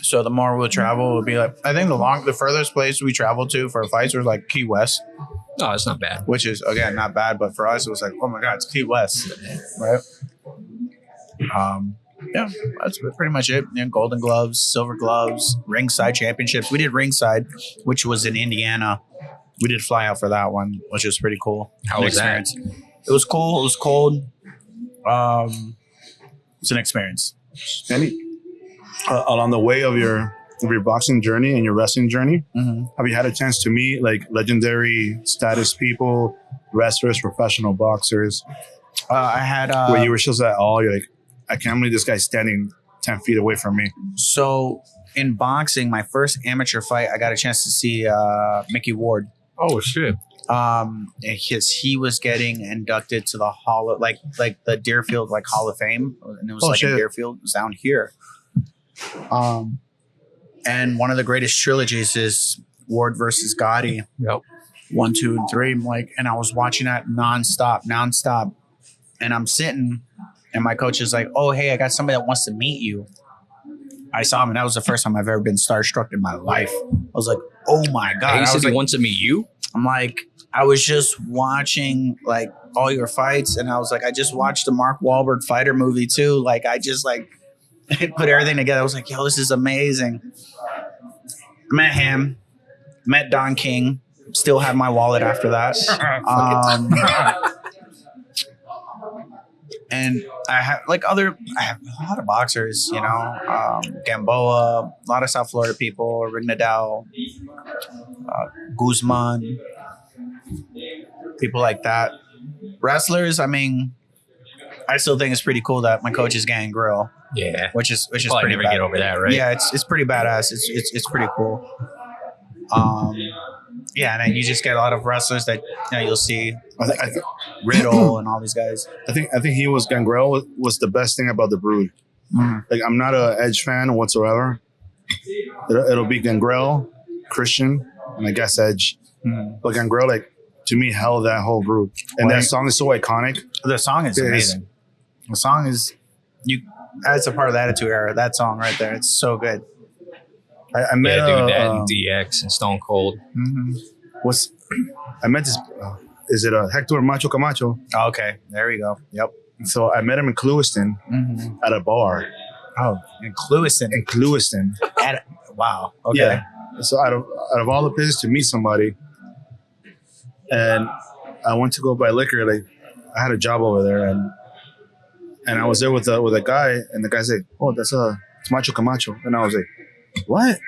So the more we'll travel, will be like, I think the furthest place we traveled to for fights was like Key West, No, it's not bad. which is again not bad, but for us it was like, oh my god, it's Key West, right? Yeah, that's pretty much it. Golden gloves, silver gloves, ringside championships. We did ringside, which was in Indiana. We did fly out for that one, which was pretty cool. How was that? It was cool. It was cold. It's an experience. Any along the way of your boxing journey and your wrestling journey, have you had a chance to meet like legendary status people, wrestlers, professional boxers? I had where you were just at all, you're like, I can't believe this guy's standing 10 feet away from me. So in boxing, my first amateur fight, I got a chance to see Mickey Ward. Oh shit! Because he was getting inducted to the Hall of like the Deerfield like Hall of Fame, and it was in Deerfield. It was down here. And one of the greatest trilogies is Ward versus Gotti. Yep. 1, 2, and 3. And I was watching that nonstop. And I'm sitting, and my coach is like, "Oh, hey, I got somebody that wants to meet you." I saw him, and that was the first time I've ever been starstruck in my life. I was like, "Oh my god!" He said he like, wants to meet you. I'm like, I was just watching like all your fights, and I was like, I just watched the Mark Wahlberg fighter movie too. Like, I just like put everything together. I was like, yo, this is amazing. Met him, met Don King. Still have my wallet after that. And I have a lot of boxers, you know, Gamboa, a lot of South Florida people, Rignadal, Guzman, people like that. Wrestlers, I mean, I still think it's pretty cool that my coach is Gangrel. Yeah, which is probably pretty never bad. get over that, right? Yeah, it's pretty badass. It's pretty cool. Yeah, and then you just get a lot of wrestlers that you'll see, like Riddle and all these guys. I think he was Gangrel was the best thing about the Brood. Like, I'm not a Edge fan whatsoever. It'll be Gangrel, Christian, and I guess Edge. But Gangrel, like, to me, held that whole group. And that song is so iconic. The song is amazing. The song is that's a part of the Attitude Era. That song right there, it's so good. I met that and DX and Stone Cold. I met this. Is it Hector Macho Camacho? Oh, okay, there we go. Yep. So I met him in Clewiston at a bar. Oh, in Clewiston. Wow. Okay. Yeah. So out of all the places to meet somebody, and I went to go buy liquor. Like, I had a job over there, and I was there with a guy, and the guy said, "Oh, it's Macho Camacho," and I was like, "What?"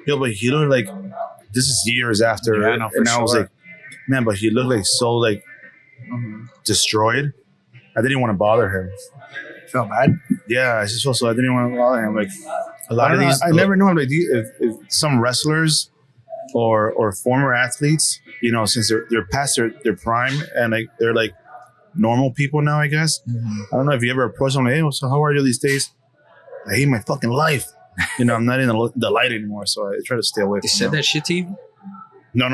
Yo, but he looked like, this is years after, yeah, no, and I was like, man, but he looked like so like destroyed. I didn't want to bother him. Felt bad? Yeah, I just felt so. I didn't want to bother him. Like, a lot of these, I never know if some wrestlers or former athletes, you know, since they're past their prime and like they're like normal people now, I guess. I don't know if you ever approach them like, hey, so how are you these days? I hate my fucking life. You know, I'm not in the light anymore, so I try to stay away. They said that shit to you? No,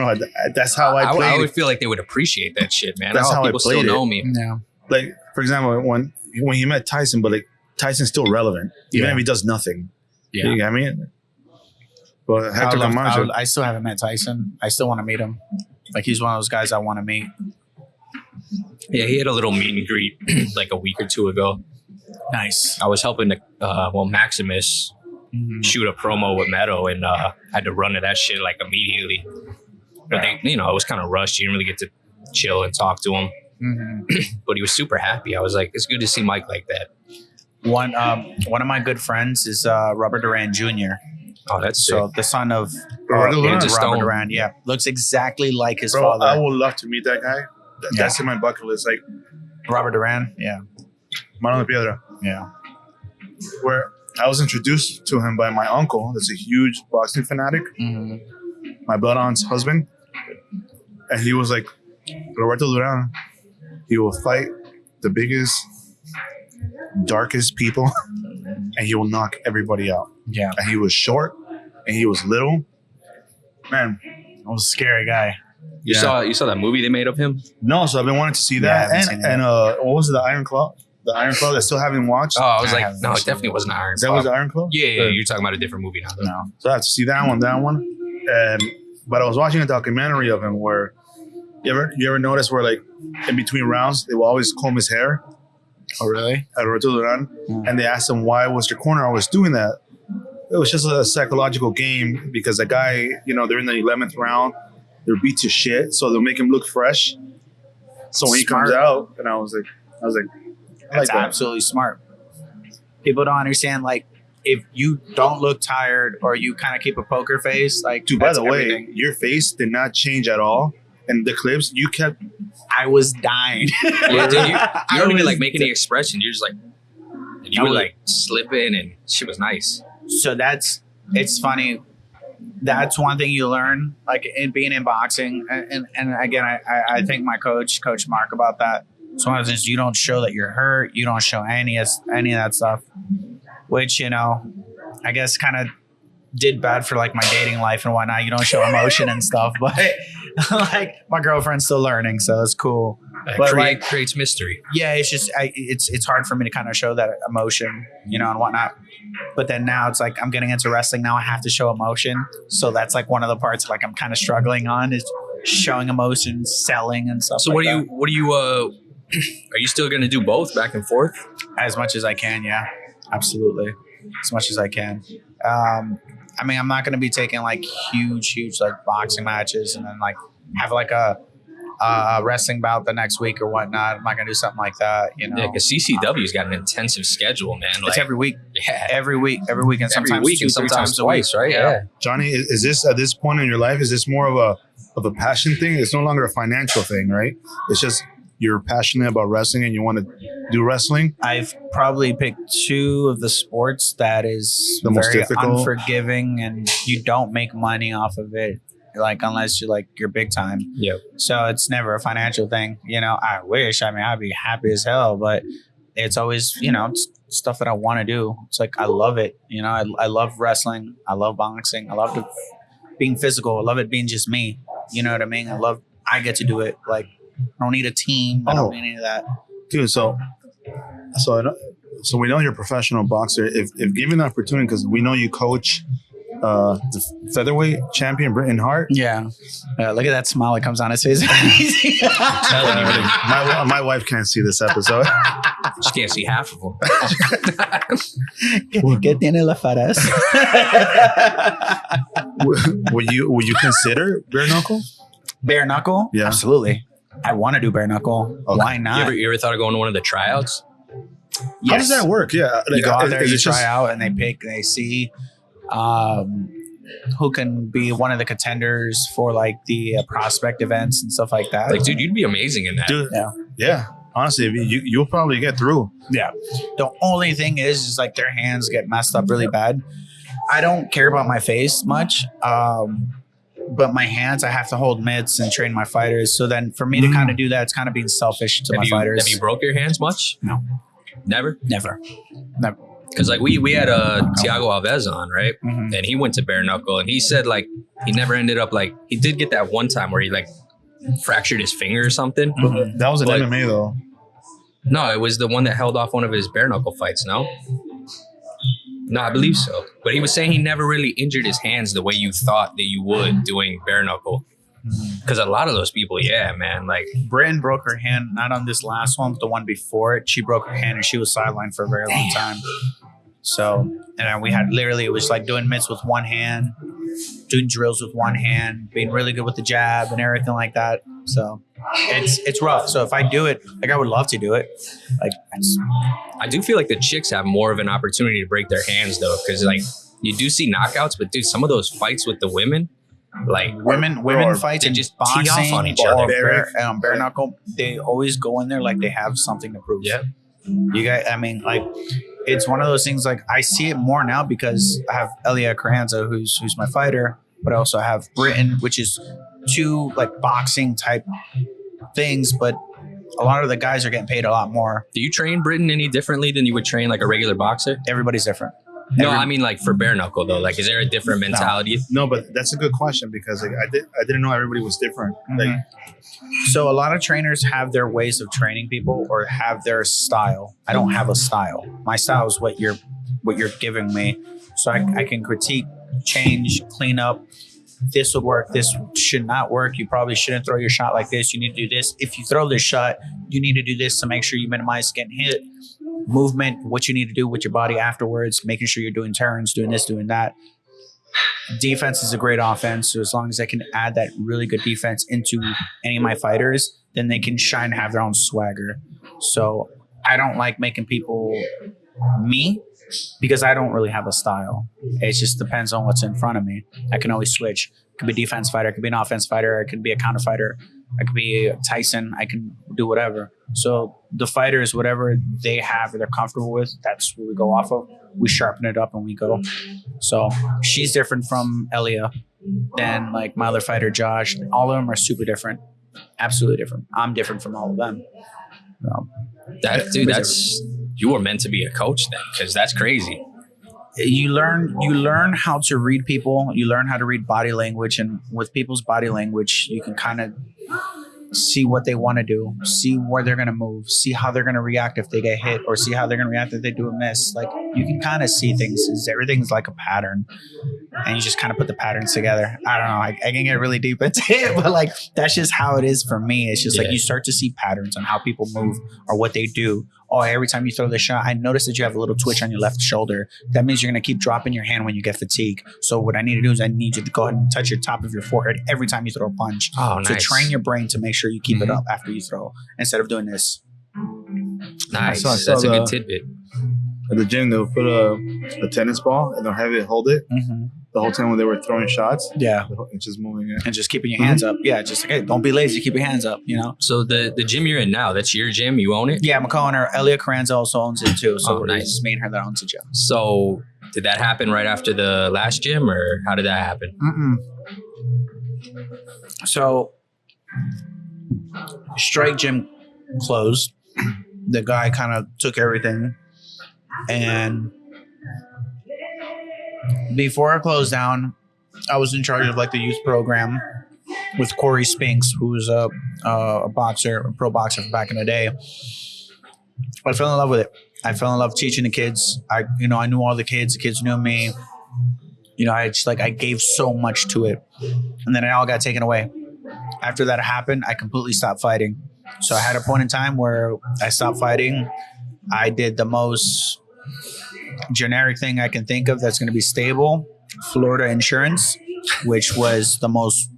that's how I played. I would feel like they would appreciate that shit, man. That's how people I played still know it. me. Yeah. Like, for example, when he met Tyson, but like Tyson's still relevant, even if he does nothing. Yeah. You know what I mean? But Hector Camacho, I still haven't met Tyson. I still want to meet him. Like, he's one of those guys I want to meet. Yeah, he had a little meet and greet like a week or two ago. Nice. I was helping Maximus shoot a promo with Meadow, and had to run to that shit like immediately. But they, it was kind of rushed. You didn't really get to chill and talk to him. But he was super happy. I was like, it's good to see Mike like that. One of my good friends is Robert Duran Jr. Oh, that's so sick. the son of Robert Duran. Yeah, looks exactly like his bro, father. I would love to meet that guy. That's in my bucket list. Like, Robert Duran. Yeah. Mano de Piedra. Yeah. Where I was introduced to him by my uncle. That's a huge boxing fanatic. My blood aunt's husband. And he was like, Roberto Duran, he will fight the biggest, darkest people, and he will knock everybody out. Yeah. And he was short, and he was little. Man, I was a scary guy. You saw that movie they made of him? No, so I've been wanting to see that. And what was it, the Iron Claw? The Iron Claw that I still haven't watched. Oh, I was like, no, it definitely wasn't Iron Claw. That was Iron Claw? Yeah, you're talking about a different movie now. Though. No. So I have to see that one. But I was watching a documentary of him where you ever notice where like in between rounds they will always comb his hair. Oh, really? At Roberto Duran, and they asked him why was your corner always doing that. It was just a psychological game because the guy, they're in the 11th round, they're beat to shit, so they'll make him look fresh. So when he comes out, and I was like, That's that. absolutely smart. People don't understand, like, if you don't look tired or you kind of keep a poker face, like, Dude, by that's the way, everything. your face did not change at all. And the clips, you kept... I was dying. Yeah, dude, you don't even like make any expression. You're just like, and you were like slipping, and shit was nice. So it's funny. That's one thing you learn, like in being in boxing. And again, I thank my coach Mark, about that. It's one of the things, you don't show that you're hurt. You don't show any of that stuff, which, I guess kind of did bad for like my dating life and whatnot. You don't show emotion and stuff, but like my girlfriend's still learning, so it's cool. But Creates mystery. Yeah, it's just it's hard for me to kind of show that emotion, and whatnot. But then now it's like I'm getting into wrestling now. I have to show emotion, so that's like one of the parts like I'm kind of struggling on is showing emotion, selling and stuff. So what do you are you still gonna do both back and forth? As much as I can, yeah, absolutely, as much as I can. I mean, I'm not going to be taking like huge like boxing matches and then like have like a wrestling bout the next week or whatnot. I'm not going to do something like that, Yeah, because CCW's got an intensive schedule, man. It's every week. Yeah. Every week, and sometimes every week, 2-3 and sometimes times twice, a week. right? Yeah. Johnny, is this at this point in your life, is this more of a passion thing? It's no longer a financial thing, right? It's just you're passionate about wrestling and you want to do wrestling. I've probably picked two of the sports that is The most very difficult. unforgiving, and you don't make money off of it, like unless you're big time. Yep. So it's never a financial thing. I wish. I mean, I'd be happy as hell, but it's always, it's stuff that I want to do. It's like I love it. I love wrestling. I love boxing. I love being physical. I love it being just me. You know what I mean? I get to do it. Like, I don't need a team. I don't need any of that. Dude, so we know you're a professional boxer. If given the opportunity, because we know you coach the featherweight champion Britton Hart. Yeah. Look at that smile that comes on his face. Telling you, man. My wife can't see this episode. She can't see half of them. ¿Qué tiene la faras? Would you consider bare knuckle? Bare knuckle? Yeah. Absolutely. I want to do bare knuckle. Okay. Why not? You ever thought of going to one of the tryouts? How does that work? Yeah, You go out there, is you it try just- out, and they see who can be one of the contenders for like the prospect events and stuff like that. Like, dude, you'd be amazing in that. Dude, Yeah. yeah. Honestly, you'll probably get through. Yeah. The only thing is like their hands get messed up really bad. I don't care about my face much. But my hands, I have to hold mitts and train my fighters. So then for me to kind of do that, it's kind of being selfish to my fighters. Have you broke your hands much? No. Never? Never. Because like we had Thiago Alves on, right? Mhm. And he went to bare knuckle, and he said like he never ended up like he did get that one time where he like fractured his finger or something. Mhm. That was an But- MMA though. No, it was the one that held off one of his bare knuckle fights. No, I believe so. But he was saying he never really injured his hands the way you thought that you would doing bare knuckle. Because a lot of those people, yeah, man, like Britain broke her hand, not on this last one, but the one before it. She broke her hand and she was sidelined for a very long time. So, and we had literally, it was like doing mitts with one hand, doing drills with one hand, being really good with the jab and everything like that. So it's rough. So if I do it, like I would love to do it. Like I do feel like the chicks have more of an opportunity to break their hands though, because like you do see knockouts, but dude, some of those fights with the women, like women fights they and just just tee boxing off on each or other. bare knuckle, they always go in there like they have something to prove. Yeah. You guys, I mean, like it's one of those things. Like I see it more now because I have Elia Carranza, who's my fighter, but I also have Britain, which is two like boxing type things, but a lot of the guys are getting paid a lot more. Do you train Britain any differently than you would train like a regular boxer? Everybody's different. No, I mean like for bare knuckle though. Like, is there a different mentality? No, but that's a good question because like I didn't know everybody was different. Like, so a lot of trainers have their ways of training people or have their style. I don't have a style. My style is what you're giving me. So I can critique, change, clean up. This would work. This should not work. You probably shouldn't throw your shot like this. You need to do this. If you throw this shot, you need to do this to make sure you minimize getting hit. Movement, what you need to do with your body afterwards, making sure you're doing turns, doing this, doing that. Defense is a great offense. So as long as I can add that really good defense into any of my fighters, then they can shine, have their own swagger. So I don't like making people me because I don't really have a style. It just depends on what's in front of me. I can always switch. It could be a defense fighter. It could be an offense fighter. It could be a counter fighter. I could be Tyson. I can do whatever. So the fighters, whatever they have or they're comfortable with, that's what we go off of. We sharpen it up and we go. So she's different from Elia than like my other fighter, Josh. All of them are super different. Absolutely different. I'm different from all of them. You were meant to be a coach then, because that's crazy. You learn how to read people. You learn how to read body language, and with people's body language, you can kind of see what they want to do, see where they're going to move, see how they're going to react if they get hit, or see how they're going to react if they do a miss. Like, you can kind of see things. Everything's like a pattern, and you just kind of put the patterns together. I don't know. I can get really deep into it, but like, that's just how it is for me. It's just like you start to see patterns on how people move or what they do. Oh, every time you throw the shot, I notice that you have a little twitch on your left shoulder. That means you're going to keep dropping your hand when you get fatigue. So what I need to do is I need you to go ahead and touch your top of your forehead every time you throw a punch. Oh, to nice. train your brain to make sure you keep it up after you throw, instead of doing this. Nice. I saw That's a good tidbit. At the gym, they'll put a tennis ball and they'll have it hold it the whole time when they were throwing shots. Yeah. It's just moving it. And just keeping your hands up. Yeah, just like, hey, don't be lazy. Keep your hands up, you know? So the gym you're in now, that's your gym? You own it? Yeah, I'm calling her. Elia Carranza also owns it too. So nice. it's me and her that owns the gym. So did that happen right after the last gym, or how did that happen? So Strike Gym closed. The guy kind of took everything, and before I closed down, I was in charge of like the youth program with Corey Spinks, who's a boxer, a pro boxer from back in the day. I fell in love with it. I fell in love teaching the kids. I knew all the kids. The kids knew me. You know, I gave so much to it, and then it all got taken away. After that happened, I completely stopped fighting. So I had a point in time where I stopped fighting. I did the most generic thing I can think of that's going to be stable, Florida insurance, which was the most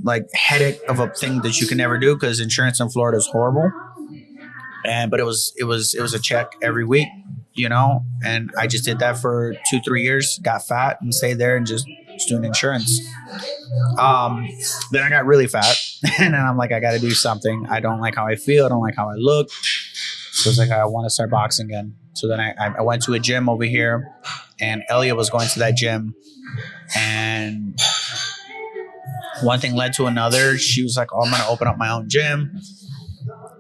like headache of a thing that you can ever do, because insurance in Florida is horrible. But it was a check every week, you know, and I just did that for 2-3 years, got fat and stayed there and just doing insurance. Then I got really fat and then I'm like, I got to do something. I don't like how I feel. I don't like how I look. So it's like, I want to start boxing again. So then I went to a gym over here, and Elia was going to that gym, and one thing led to another. She was like, oh, I'm going to open up my own gym.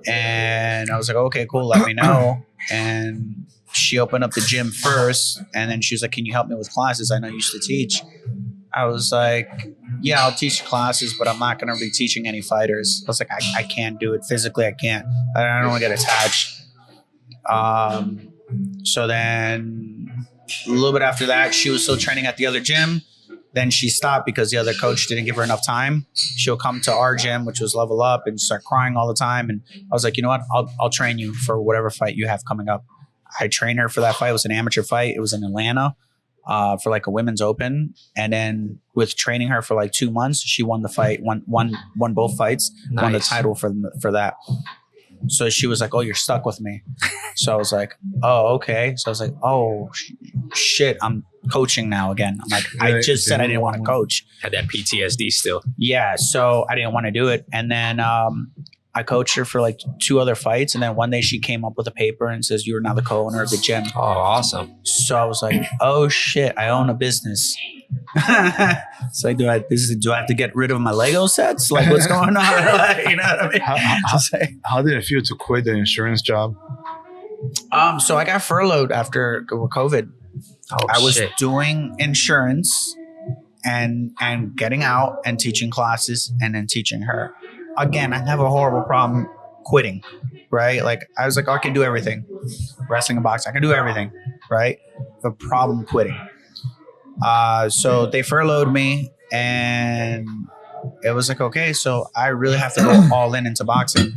And I was like, okay, cool. Let me know. And she opened up the gym first, and then she was like, can you help me with classes? I know you used to teach. I was like, yeah, I'll teach classes, but I'm not going to be teaching any fighters. I was like, I can't do it. Physically, I can't. I don't want to get attached. So then a little bit after that, she was still training at the other gym. Then she stopped because the other coach didn't give her enough time. She'll come to our gym, which was Level Up, and start crying all the time. And I was like, you know what? I'll train you for whatever fight you have coming up. I trained her for that fight. It was an amateur fight. It was in Atlanta for like a women's open. And then with training her for like 2 months, she won the fight, won both fights, Nice. won the title for that. So she was like, oh, you're stuck with me. So I was like, oh, okay. So I was like, oh, shit, I'm coaching now again. I'm like, I just said I didn't want to coach. Had that PTSD still. Yeah, so I didn't want to do it. And then I coached her for like 2 other fights, and then one day she came up with a paper and says, "You are now the co-owner of the gym." Oh, awesome. So I was like, "Oh shit, I own a business." It's like, do I have to get rid of my Lego sets? Like, what's going on? Like, you know what I mean? How did it feel to quit the insurance job? So I got furloughed after COVID. Oh, I was shit. doing insurance and getting out and teaching classes and then teaching her. Again, I have a horrible problem quitting, right? Like, I was like, I can do everything. Wrestling and boxing, I can do everything, right? The problem quitting. So they furloughed me, and it was like, okay, so I really have to go all into boxing.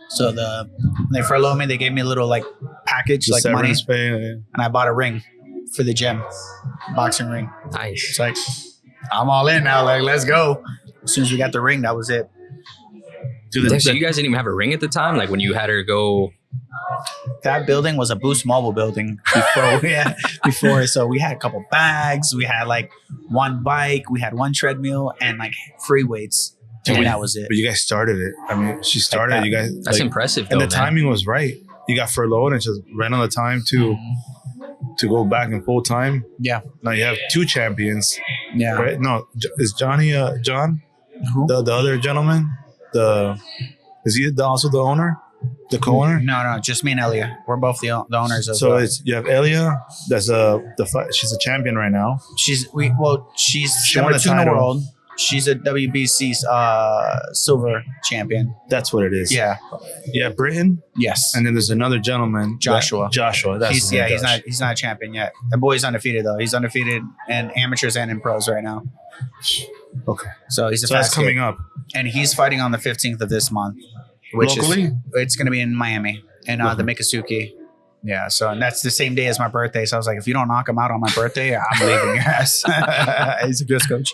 So when they furloughed me, they gave me a little like package, The like money, severance pay, and I bought a ring for the gym, boxing ring. Nice. It's like, I'm all in now. Like, let's go. As soon as we got the ring, that was it. Dude, so you guys didn't even have a ring at the time? Like when you had her go... That building was a Boost Mobile building before. So we had a couple bags. We had like 1 bike. We had 1 treadmill and like free weights. And that was it. But you guys started it. I mean, she started. Like you guys. That's like, impressive, though, and the man. timing was right. You got furloughed and just ran on the time to go back in full time. Yeah. Now you have 2 champions. Yeah. Right? No, is Johnny John? Who? The other gentleman? Is he also the owner? The co-owner? No, just me and Elia. We're both the owners of. So you have Elia. That's she's a champion right now. She's She won number the 2 in the title. world. She's a WBC silver champion. That's what it is. Yeah. Yeah, Britain. Yes. And then there's another gentleman, Joshua. Joshua. That's his name, Josh. He's not a champion yet. The boy's undefeated though. He's undefeated in amateurs and in pros right now. Okay. So he's a So that's fast coming kid. up. And he's fighting on the 15th of this month. Locally? It's going to be in Miami in the Mikasuki. Yeah. So, and that's the same day as my birthday. So I was like, if you don't knock him out on my birthday, I'm leaving your ass. He's a good coach,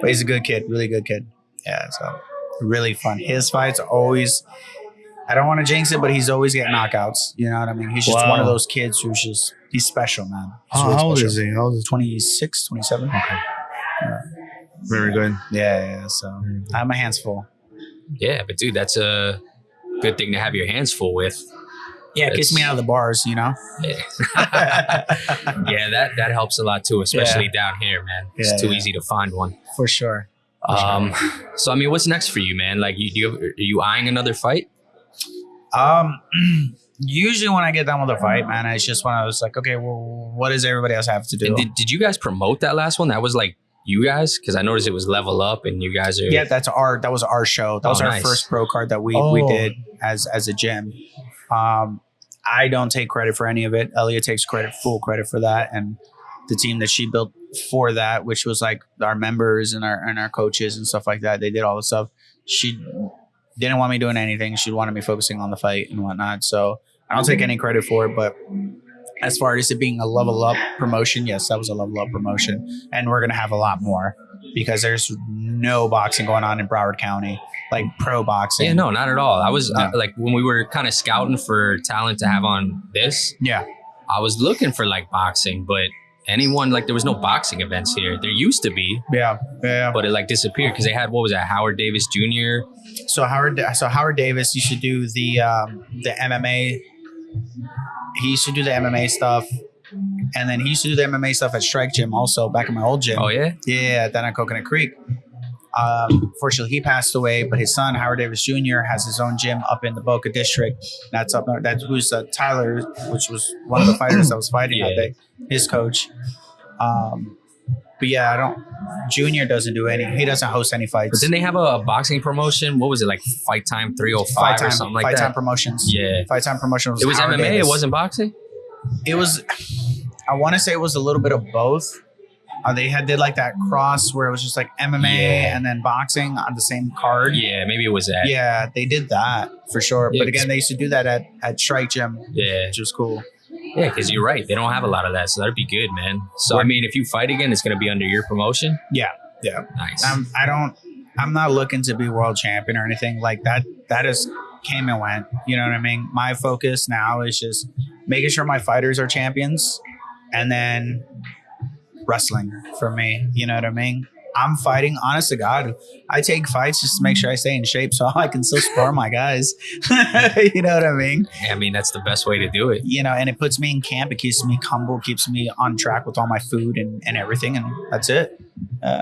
but he's a good kid, really good kid. Yeah. So really fun. His fights always, I don't want to jinx it, but he's always getting knockouts. You know what I mean? He's just Wow. one of those kids who's just, he's special, man. He's How really old special. is he? How old is 26, 27. Okay. Very good. Yeah. So I have my hands full. Yeah, but dude, that's a good thing to have your hands full with. Yeah, it gets me out of the bars, you know? Yeah, that helps a lot too, especially down here, man. It's too easy to find one. For sure. So I mean, what's next for you, man? Like, are you eyeing another fight? Usually when I get done with a fight, man, it's just when I was like, okay, well, what does everybody else have to do? And did you guys promote that last one? That was like you guys, because I noticed it was Level Up, and you guys are. Yeah, that was our show. That was our nice. first pro card that we did as a gym. I don't take credit for any of it. Elia takes full credit for that, and the team that she built for that, which was like our members and our coaches and stuff like that. They did all the stuff. She didn't want me doing anything. She wanted me focusing on the fight and whatnot. So I don't take any credit for it. But as far as it being a Level Up promotion, yes, that was a Level Up promotion, and we're gonna have a lot more because there's no boxing going on in Broward County. Like pro boxing. Yeah, no, not at all. I was like, when we were kind of scouting for talent to have on this, I was looking for like boxing, but anyone, like, there was no boxing events here. There used to be, but it like disappeared because they had, what was that, Howard Davis Jr. So Howard Davis used to do the MMA. He used to do the MMA stuff, and then he used to do the MMA stuff at Strike Gym also back in my old gym. Oh yeah, yeah, down at Coconut Creek. Fortunately, he passed away, but his son Howard Davis Jr. has his own gym up in the Boca District. That's up there. That's who's Tyler, which was one of the fighters that was fighting that day. His coach. But yeah, Junior doesn't do any. He doesn't host any fights. But didn't they have a boxing promotion? What was it, like Fight Time 305 or something like that? Fight Time Promotions. Yeah, Fight Time Promotions. It was Howard MMA. Davis. It wasn't boxing. It was. I want to say it was a little bit of both. They did like that cross where it was just like MMA and then boxing on the same card. Yeah, maybe it was that. Yeah, they did that for sure. Yeah, but again, they used to do that at Strike Gym. Yeah, which was cool. Yeah, because you're right. They don't have a lot of that, so that'd be good, man. So I mean, if you fight again, it's gonna be under your promotion. Yeah. Nice. I'm not looking to be world champion or anything like that. That just came and went. You know what I mean? My focus now is just making sure my fighters are champions, and then wrestling for me. You know what I mean? I'm fighting, honest to God, I take fights just to make sure I stay in shape so I can still spar my guys. You know what I mean? I mean, that's the best way to do it. You know, and it puts me in camp. It keeps me humble, keeps me on track with all my food and everything. And that's it.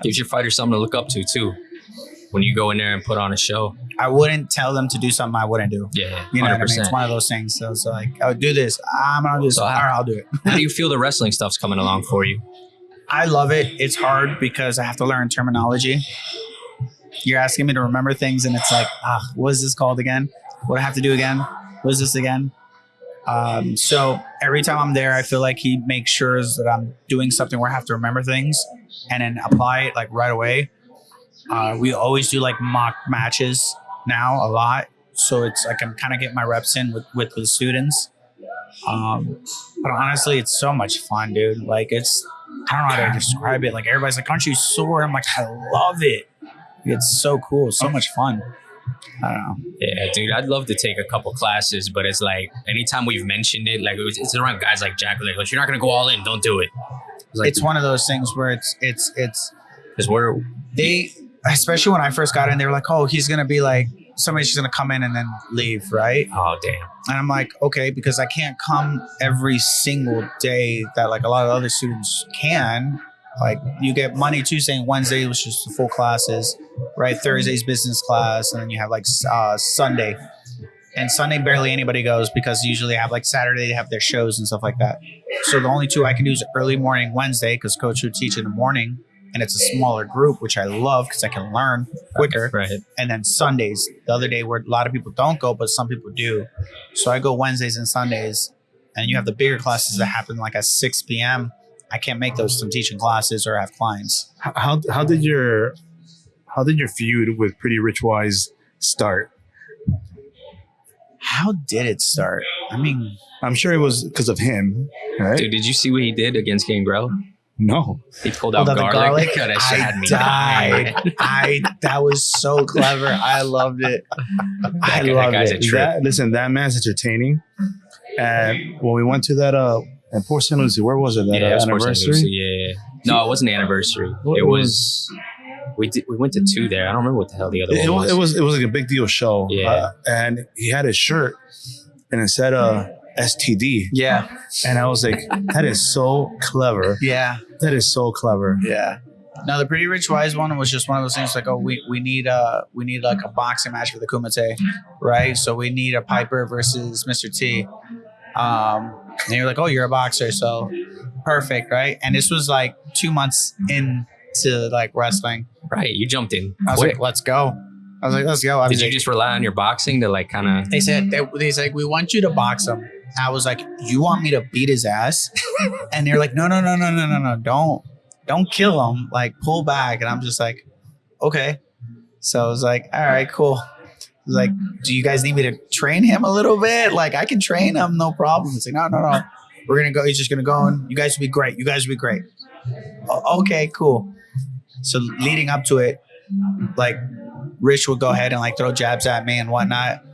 Gives your fighters something to look up to, too, when you go in there and put on a show. I wouldn't tell them to do something I wouldn't do. Yeah, 100%. You know what I mean? It's one of those things. So it's like, I would do this. I'm going to do this. So All right, I'll do it. How do you feel the wrestling stuff's coming along for you? I love it. It's hard because I have to learn terminology. You're asking me to remember things, and it's like, what is this called again? What do I have to do again? What is this again? So every time I'm there, I feel like he makes sure that I'm doing something where I have to remember things and then apply it like right away. We always do like mock matches now a lot. So it's like I'm kind of getting my reps in with the students. But honestly, it's so much fun, dude. Like I don't know how to describe it. Like everybody's like, aren't you sore? I'm like, I love it. It's so cool. So much fun. I don't know. Yeah, dude, I'd love to take a couple classes, but it's like anytime we've mentioned it, like it's around guys like Jack, like, if you're not going to go all in, don't do it. It's one of those things where it's because especially when I first got in, they were like, oh, he's going to be like, somebody's just going to come in and then leave, right? Oh, damn. And I'm like, okay, because I can't come every single day that like a lot of other students can. Like you get Monday, Tuesday, and Wednesday, which is the full classes, right? Thursday's business class, and then you have like Sunday. And Sunday barely anybody goes because usually they have like Saturday, they have their shows and stuff like that. So the only two I can do is early morning Wednesday because coach would teach in the morning. And it's a smaller group, which I love because I can learn quicker. Right. And then Sundays, the other day where a lot of people don't go, but some people do. So I go Wednesdays and Sundays. And you have the bigger classes that happen like at 6 p.m. I can't make those from teaching classes or have clients. How did your feud with Pretty Rich Wise start? How did it start? I mean, I'm sure it was because of him, right? Dude, did you see what he did against Gangrel? No. He pulled out garlic. God, that shit had me dying. That was so clever. I loved it. I love it. Listen, that man's entertaining. And when we went to that in Port St. Lucie, where was it? That anniversary? Yeah. No, it wasn't an anniversary. It was. We went to 2 there. I don't remember what the hell the other one was. It was like a big deal show. Yeah. And he had his shirt, and it said STD. Yeah. And I was like, that is so clever. Yeah. That is so clever. Yeah. Now the Pretty Rich Wise one was just one of those things like, oh, we need like a boxing match for the Kumite, right? So we need a Piper versus Mr. T. And you're like, oh, you're a boxer, so perfect, right? And this was like 2 months into like wrestling. Right, you jumped in. I was like, let's go. Did you just rely on your boxing to like kind of? They said we want you to box him. I was like, you want me to beat his ass? And they're like, no, don't kill him. Like pull back. And I'm just like, okay. So I was like, all right, cool. I was like, do you guys need me to train him a little bit? Like I can train him, no problem. It's like, no. We're gonna go. He's just gonna go, and you guys will be great. Okay, cool. So leading up to it, like Rich would go ahead and like throw jabs at me and whatnot.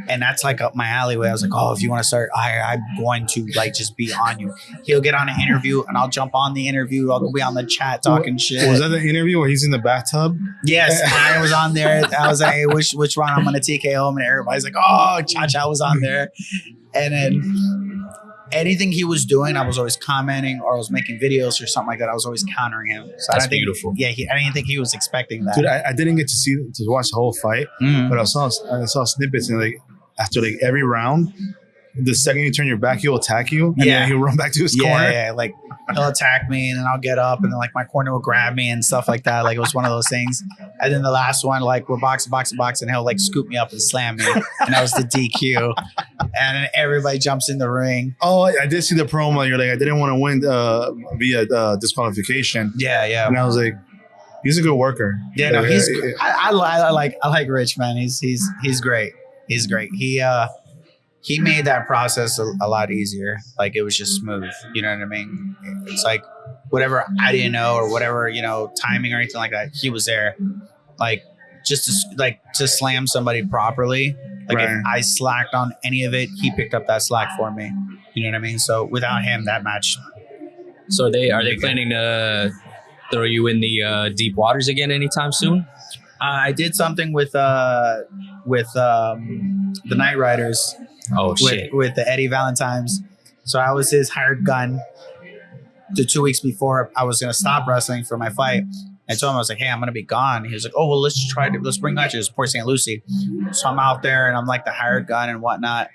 And that's like up my alleyway. I was like, oh, if you want to start, I'm going to like just be on you. He'll get on an interview and I'll jump on the interview. I'll be on the chat talking shit. Was that the interview where he's in the bathtub? Yes, I was on there. I was like, hey, which round I'm going to TKO him? And everybody's like, oh, Cha-Cha was on there. And then anything he was doing, I was always commenting or I was making videos or something like that. I was always countering him. So that's beautiful. I didn't think he was expecting that. Dude, I didn't get to watch the whole fight, but I saw snippets and like after like every round, the second you turn your back, he'll attack you and then he'll run back to his corner. Yeah, like he'll attack me and then I'll get up and then like my corner will grab me and stuff like that. Like it was one of those things. And then the last one, like we're boxing, and he'll like scoop me up and slam me. And that was the DQ. And then everybody jumps in the ring. Oh, I did see the promo. You're like, I didn't want to win via disqualification. Yeah. And I was like, he's a good worker. Yeah, no, he's. I like Rich, man. He's great. He's great. He made that process a lot easier. Like it was just smooth. You know what I mean? It's like whatever I didn't know or whatever, timing or anything like that. He was there. Like just to slam somebody properly. Like if I slacked on any of it, he picked up that slack for me. You know what I mean? So without him, that match. So are they planning to throw you in the deep waters again anytime soon? I did something with the Night Riders. Oh shit! With the Eddie Valentine's. So I was his hired gun. The 2 weeks before I was gonna stop wrestling for my fight, I told him, I was like, hey, I'm gonna be gone. He was like, oh well, let's bring matches to Port St. Lucie. So I'm out there and I'm like the hired gun and whatnot,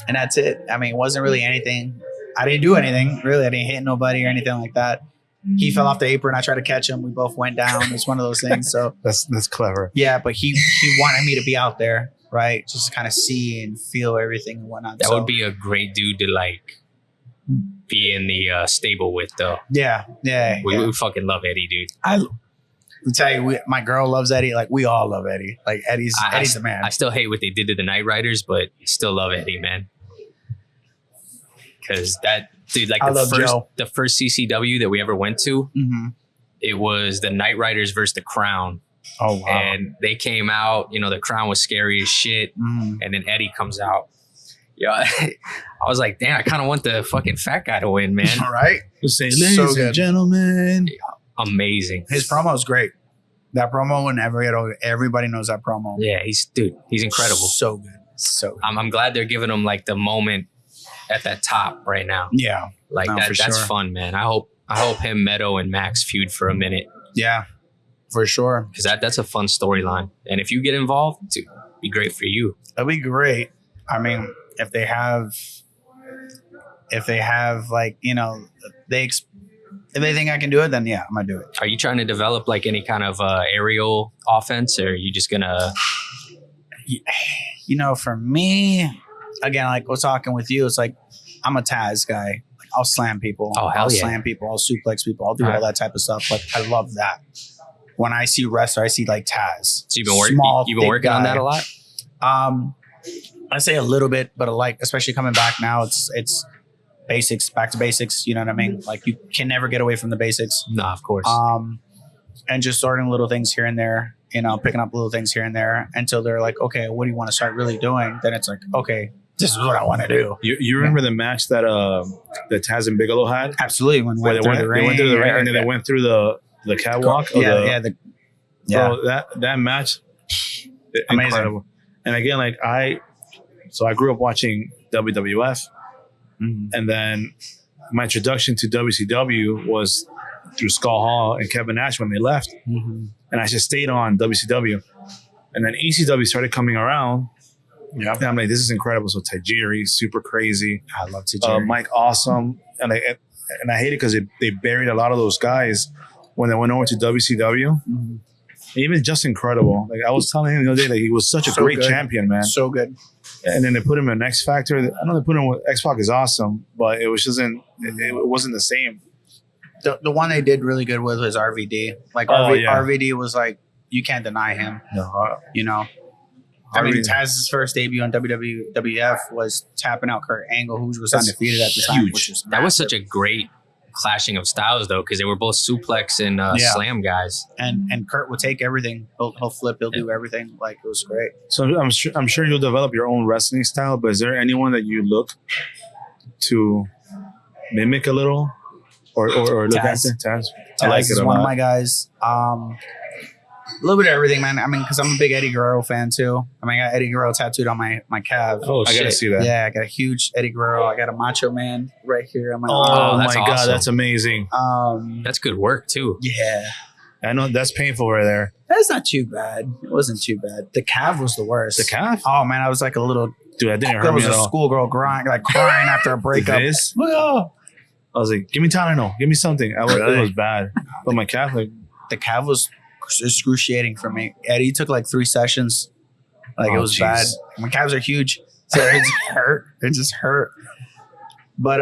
and that's it. I mean, it wasn't really anything. I didn't do anything really. I didn't hit nobody or anything like that. He fell off the apron. I tried to catch him. We both went down. It's one of those things. So That's clever. yeah, but he wanted me to be out there, right? Just kind of see and feel everything and whatnot. That would be a great dude to like be in the stable with, though. Yeah. We fucking love Eddie, dude. I tell you, my girl loves Eddie. Like we all love Eddie. Like Eddie's the man. I still hate what they did to the Night Riders, but still love Eddie, man. Because that dude, like the first CCW that we ever went to, it was the Night Riders versus the Crown. Oh wow! And they came out. You know, the Crown was scary as shit, and then Eddie comes out. Yeah, I was like, damn, I kind of want the fucking fat guy to win, man. All right, Say, ladies and gentlemen. Amazing. His promo is great. That promo, whenever everybody knows that promo. Yeah, he's incredible. So good. So good. I'm glad they're giving him like the moment at that top right now. Yeah, like that's sure. fun, man. I hope him, Meadow, and Max feud for a minute. Yeah, for sure. Because that's a fun storyline, and if you get involved, dude, it'd be great for you. That'd be great. I mean, if they have like, you know, if they think I can do it, then yeah, I'm gonna do it. Are you trying to develop like any kind of aerial offense, or are you just gonna? You know, for me, again, like we're talking with you, it's like I'm a Taz guy. Like, I'll slam people. Oh, hell I'll yeah. slam people. I'll suplex people. I'll do all that type of stuff. Like I love that. When I see wrestler, I see like Taz. So you've been working on that a lot. I say a little bit, but like especially coming back now, it's basics, back to basics. You know what I mean? Like you can never get away from the basics. No, of course. And just starting little things here and there. You know, picking up little things here and there until they're like, okay, what do you want to start really doing? Then it's like, okay, this is what I want to do. You remember the match that Taz and Bigelow had? Absolutely. When They went through the ring and then they went through the catwalk. Bro, that match, amazing. incredible. And again, like I grew up watching WWF, and then my introduction to WCW was through Skull Hall and Kevin Nash when they left, and I just stayed on WCW, and then ECW started coming around. Yeah, and I'm like, this is incredible. So Tajiri, super crazy. I love Tajiri. Mike Awesome, and I hate it because they buried a lot of those guys when they went over to WCW. Even just incredible. Like I was telling him the other day, like he was such a great champion, man. So good. And then they put him in X Factor. I know they put him with X-Pac is awesome, but it wasn't the same. The one they did really good with was RVD. Like RVD was like, you can't deny him. No, you know. I mean, Taz's first debut on WWF was tapping out Kurt Angle, who was undefeated at the time. Which is that was such a great clashing of styles, though, because they were both suplex and slam guys. And Kurt will take everything. He'll flip. He'll do everything. Like it was great. So I'm sure you'll develop your own wrestling style. But is there anyone that you look to mimic a little, or look at? Taz. I like it a lot. One of my guys. A little bit of everything, man. I mean, because I'm a big Eddie Guerrero fan too. I mean, I got Eddie Guerrero tattooed on my calf. Oh, I gotta see that. Yeah, I got a huge Eddie Guerrero. I got a Macho Man right here on my arm. That's my awesome. God, that's amazing. That's good work too. Yeah, I know that's painful right there. That's not too bad. It wasn't too bad. The calf was the worst. The calf? Oh man, I was like a little. Dude, I didn't hurt There me was at a all. schoolgirl crying after a breakup. This? Oh. I was like, give me Tylenol, give me something. It was bad. But my calf, like, the calf was excruciating for me. Eddie took like 3 sessions. Like it was bad. My calves are huge, so it just hurt. It just hurt. But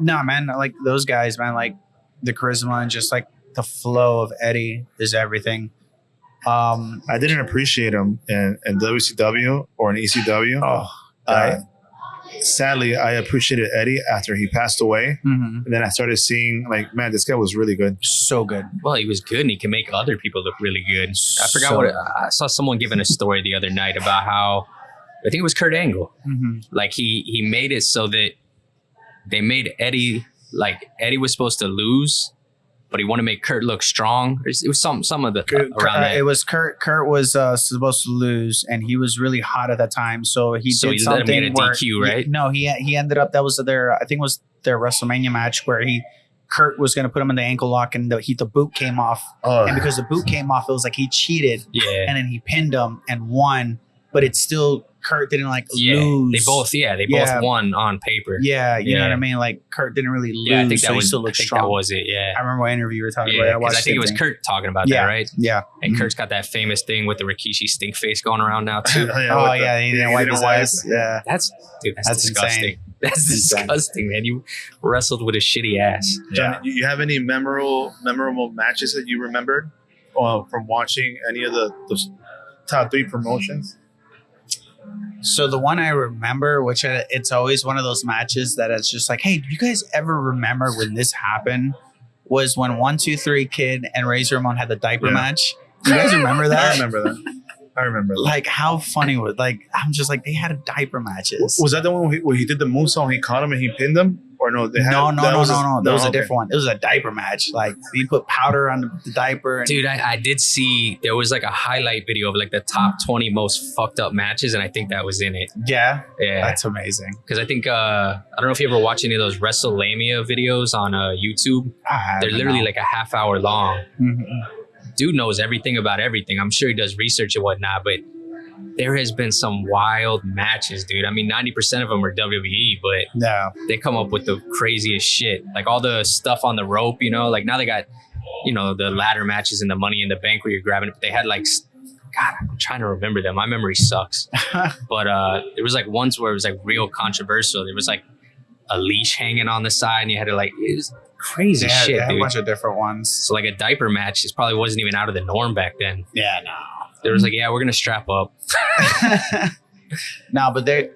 no, man, like those guys, man, like the charisma and just like the flow of Eddie is everything. I didn't appreciate him in WCW or in ECW. Sadly, I appreciated Eddie after he passed away. And then I started seeing, like, man, this guy was really good. So good. Well, he was good, and he can make other people look really good. I forgot I saw someone giving a story the other night about how, I think it was Kurt Angle. Like, he made it so that they made Eddie, like, Eddie was supposed to lose, but he wanted to make Kurt look strong. It was some of the around that. It was Kurt. Kurt was supposed to lose, and he was really hot at that time. So he did let him something get a where DQ, right? He ended up. That was I think it was their WrestleMania match where Kurt was going to put him in the ankle lock, and the boot came off. And because the boot came off, it was like he cheated. Yeah. And then he pinned him and won, but it's still Kurt didn't lose. They both won on paper. Yeah, you know what I mean. Like Kurt didn't really lose. Yeah, I think that was. That was it. Yeah, I remember what interview you were talking about. I think it was Kurt talking about that, right? Yeah, and Kurt's got that famous thing with the Rikishi stink face going around now too. He didn't wipe his eyes. Yeah, that's disgusting. Insane. That's disgusting, man. You wrestled with a shitty ass. John, you have any memorable matches that you remembered from watching any of the top 3 promotions? So the one I remember, which it's always one of those matches that it's just like, hey, do you guys ever remember when this happened? Was when 1, 2, 3 Kid and Razor Ramon had the diaper match. Do you guys remember that? I remember that. Like how funny was I'm just like they had diaper matches. Was that the one where he did the moonsault and he caught him and he pinned him? Or no? No. That was a different one. It was a diaper match. Like he put powder on the diaper. And dude, I did see there was like a highlight video of like the top 20 most fucked up matches, and I think that was in it. Yeah, yeah, that's amazing. Because I think I don't know if you ever watch any of those WrestleLamia videos on YouTube. They're literally like a half hour long. Mm-hmm. Dude knows everything about everything. I'm sure he does research and whatnot, but there has been some wild matches, dude. I mean, 90% of them are WWE, but they come up with the craziest shit. Like all the stuff on the rope, like now they got, the ladder matches and the Money in the Bank where you're grabbing it. But they had like, God, I'm trying to remember them. My memory sucks. But there was like ones where it was like real controversial. There was like a leash hanging on the side and you had to it was crazy shit, they had dude. A bunch of different ones. So like a diaper match, this probably wasn't even out of the norm back then. Yeah, no. There was like, we're going to strap up. No, but they're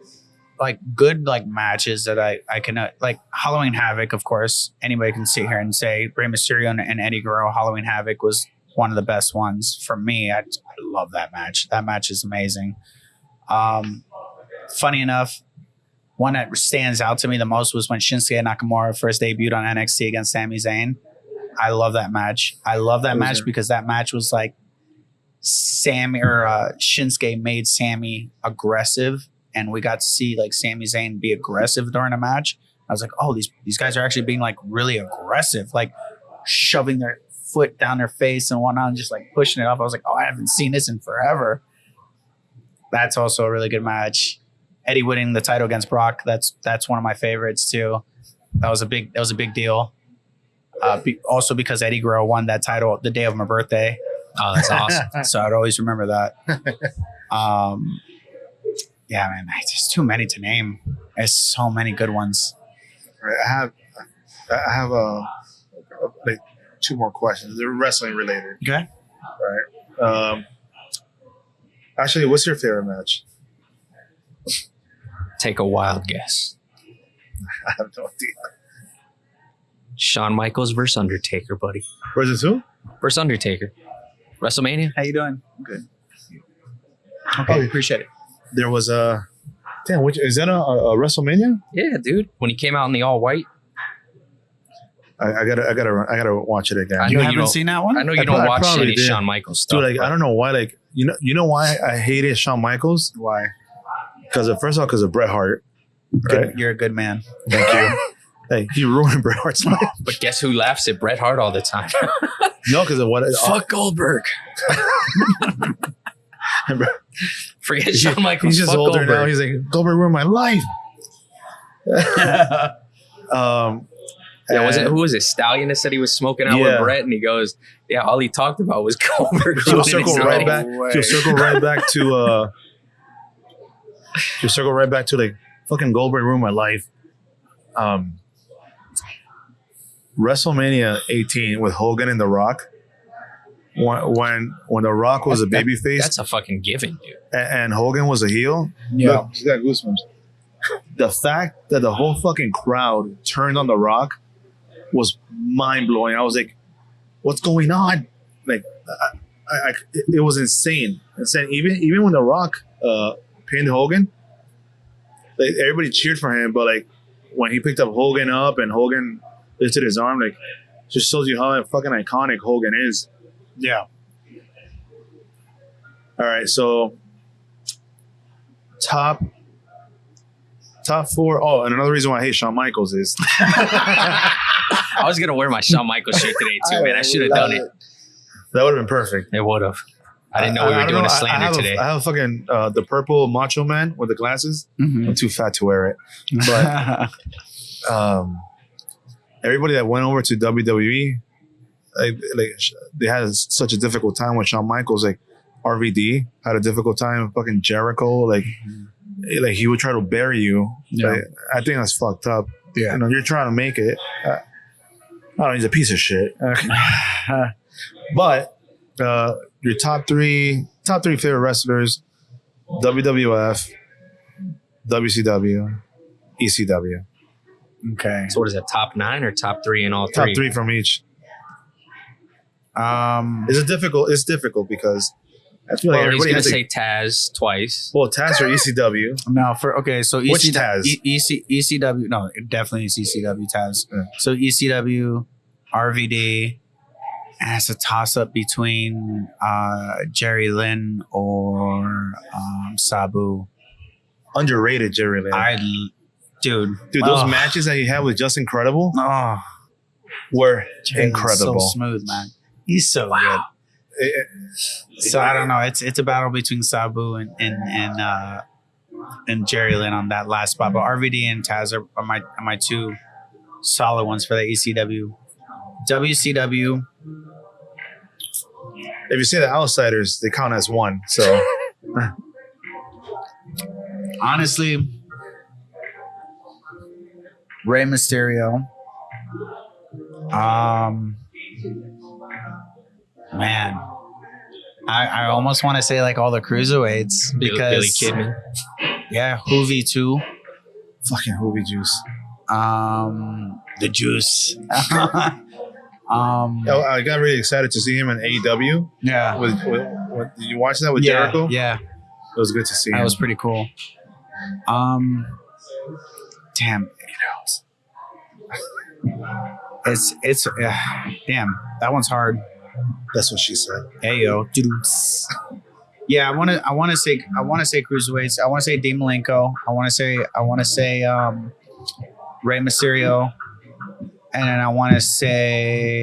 like good matches that I can like Halloween Havoc, of course. Anybody can sit here and say Rey Mysterio and Eddie Guerrero Halloween Havoc was one of the best ones for me. I love that match. That match is amazing. Funny enough, one that stands out to me the most was when Shinsuke Nakamura first debuted on NXT against Sami Zayn. I love that match. I love that match because that match was like Shinsuke made Sami aggressive, and we got to see like Sami Zayn be aggressive during a match. I was like, oh, these guys are actually being like really aggressive, like shoving their foot down their face and whatnot, and just like pushing it off. I was like, oh, I haven't seen this in forever. That's also a really good match. Eddie winning the title against Brock, that's one of my favorites too. That was a big deal. Also because Eddie Guerrero won that title the day of my birthday. Oh, that's awesome. So I'd always remember that. Yeah, man, there's too many to name. There's so many good ones. Right, I have like 2 more questions. They're wrestling related. Okay. All right. Actually, what's your favorite match? Take a wild guess. I have no idea. Shawn Michaels versus Undertaker, buddy. Versus who? Versus Undertaker. WrestleMania. How you doing? I'm good. Okay, appreciate it. There was is that a WrestleMania? Yeah, dude. When he came out in the all white. I gotta watch it again. You haven't seen that one? I know you don't watch any Shawn Michaels stuff. Dude, I don't know why. Like you know why I hated Shawn Michaels? Why? Because because of Bret Hart. Right? You're a good man. Thank you. Hey, he ruined Bret Hart's life. But guess who laughs at Bret Hart all the time? No, because of what? Fuck Goldberg. Forget Shawn Michaels. He's just Fuck older Goldberg. now. He's like, Goldberg ruined my life. Who was it? Stallion that said he was smoking out with Bret, and he goes, "Yeah, all he talked about was Goldberg." He'll circle right back. He'll circle right back to. He'll circle right back to like fucking Goldberg ruined my life. WrestleMania 18 with Hogan and The Rock. When The Rock was a babyface, that's a fucking given, dude. And Hogan was a heel. Yeah, look, he's got goosebumps. The fact that the whole fucking crowd turned on The Rock was mind blowing. I was like, "What's going on?" Like, it was insane. Even when The Rock pinned Hogan, like everybody cheered for him. But like when he picked up Hogan up and Hogan lifted his arm, like Just shows you how fucking iconic Hogan is. Yeah. All right, so top 4. Oh, and another reason why I hate Shawn Michaels is I was gonna wear my Shawn Michaels shirt today too, man. I should have done it. That would have been perfect. It would have. I didn't know we were doing a slander today. I have fucking the purple Macho Man with the glasses. Mm-hmm. I'm too fat to wear it. But everybody that went over to WWE, they had such a difficult time with Shawn Michaels. Like RVD had a difficult time. Fucking Jericho, like he would try to bury you. Yeah. Like, I think that's fucked up. Yeah. You know, you're trying to make it. Oh, he's a piece of shit. But your top three favorite wrestlers: WWF, WCW, ECW. Okay. So what is that? Top 9 or top 3 in all Top three? 3 from each. It's difficult because I feel like Well, he's everybody gonna has to say Taz twice. Well, Taz or ECW. No, so Which Taz? ECW, no, it definitely is ECW Taz. Yeah. So ECW, RVD, and it's a toss up between Jerry Lynn or Sabu. Underrated Jerry Lynn. Dude, those matches that he had with Just Incredible were incredible. So smooth, man. He's so good. So I don't know. It's a battle between Sabu and Jerry Lynn on that last spot. But RVD and Taz are my two solid ones for the ECW. WCW. If you say the Outsiders, they count as one. So honestly, Rey Mysterio. Man, I almost want to say like all the cruiserweights because Billy Kidman. Yeah, Hoovy too. fucking Hoovy Juice. The juice. I got really excited to see him in AEW. Yeah. With did you watch that with Jericho? Yeah. It was good to see him. That was pretty cool. Damn. It's damn. That one's hard. That's what she said. Hey yo. Yeah, I want to say cruiserweights. I want to say Dean Malenko. I want to say Rey Mysterio, and then I want to say,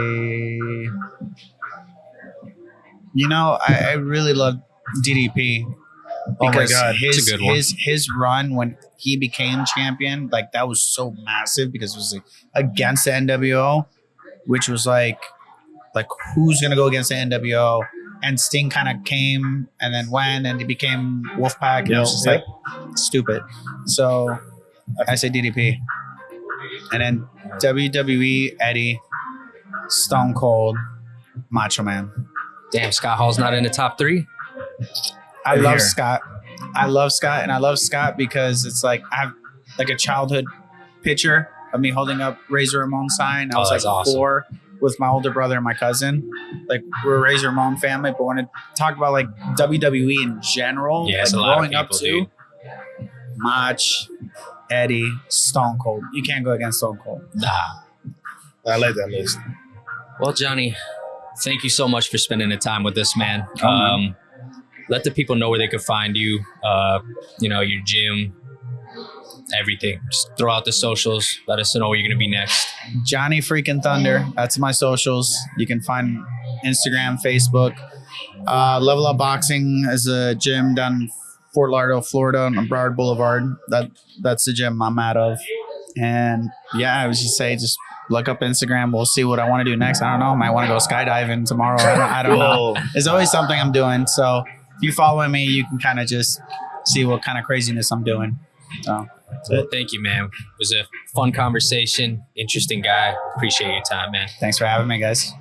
I really love DDP because oh my God, his it's a good one. his run when he became champion, like that was so massive because it was like against the NWO, which was like who's gonna go against the NWO? And Sting kind of came and then went and he became Wolfpack. And it was just like stupid. So I say DDP. And then WWE, Eddie, Stone Cold, Macho Man. Damn, Scott Hall's not in the top 3. I love Scott. And I love Scott because it's like I have like a childhood picture of me holding up Razor Ramon sign. I was like awesome. 4 with my older brother and my cousin. Like we're a Razor Ramon family, but when I talk about like WWE in general, Yeah, like it's a lot of growing up people, to Mach, Eddie, Stone Cold. You can't go against Stone Cold. Nah. I like that list. Well, Johnny, thank you so much for spending the time with us, man. man. Let the people know where they could find you. Your gym, everything. Just throw out the socials. Let us know where you're gonna be next. Johnny freaking Thunder. That's my socials. You can find Instagram, Facebook. Level Up Boxing is a gym down in Fort Lauderdale, Florida on Broward Boulevard. That's the gym I'm out of. And yeah, I was just say just look up Instagram. We'll see what I want to do next. I don't know. I might want to go skydiving tomorrow. I don't know. There's always something I'm doing. So if you follow me, you can kind of just see what kind of craziness I'm doing. So. Well, thank you, man. It was a fun conversation. Interesting guy. Appreciate your time, man. Thanks for having me, guys.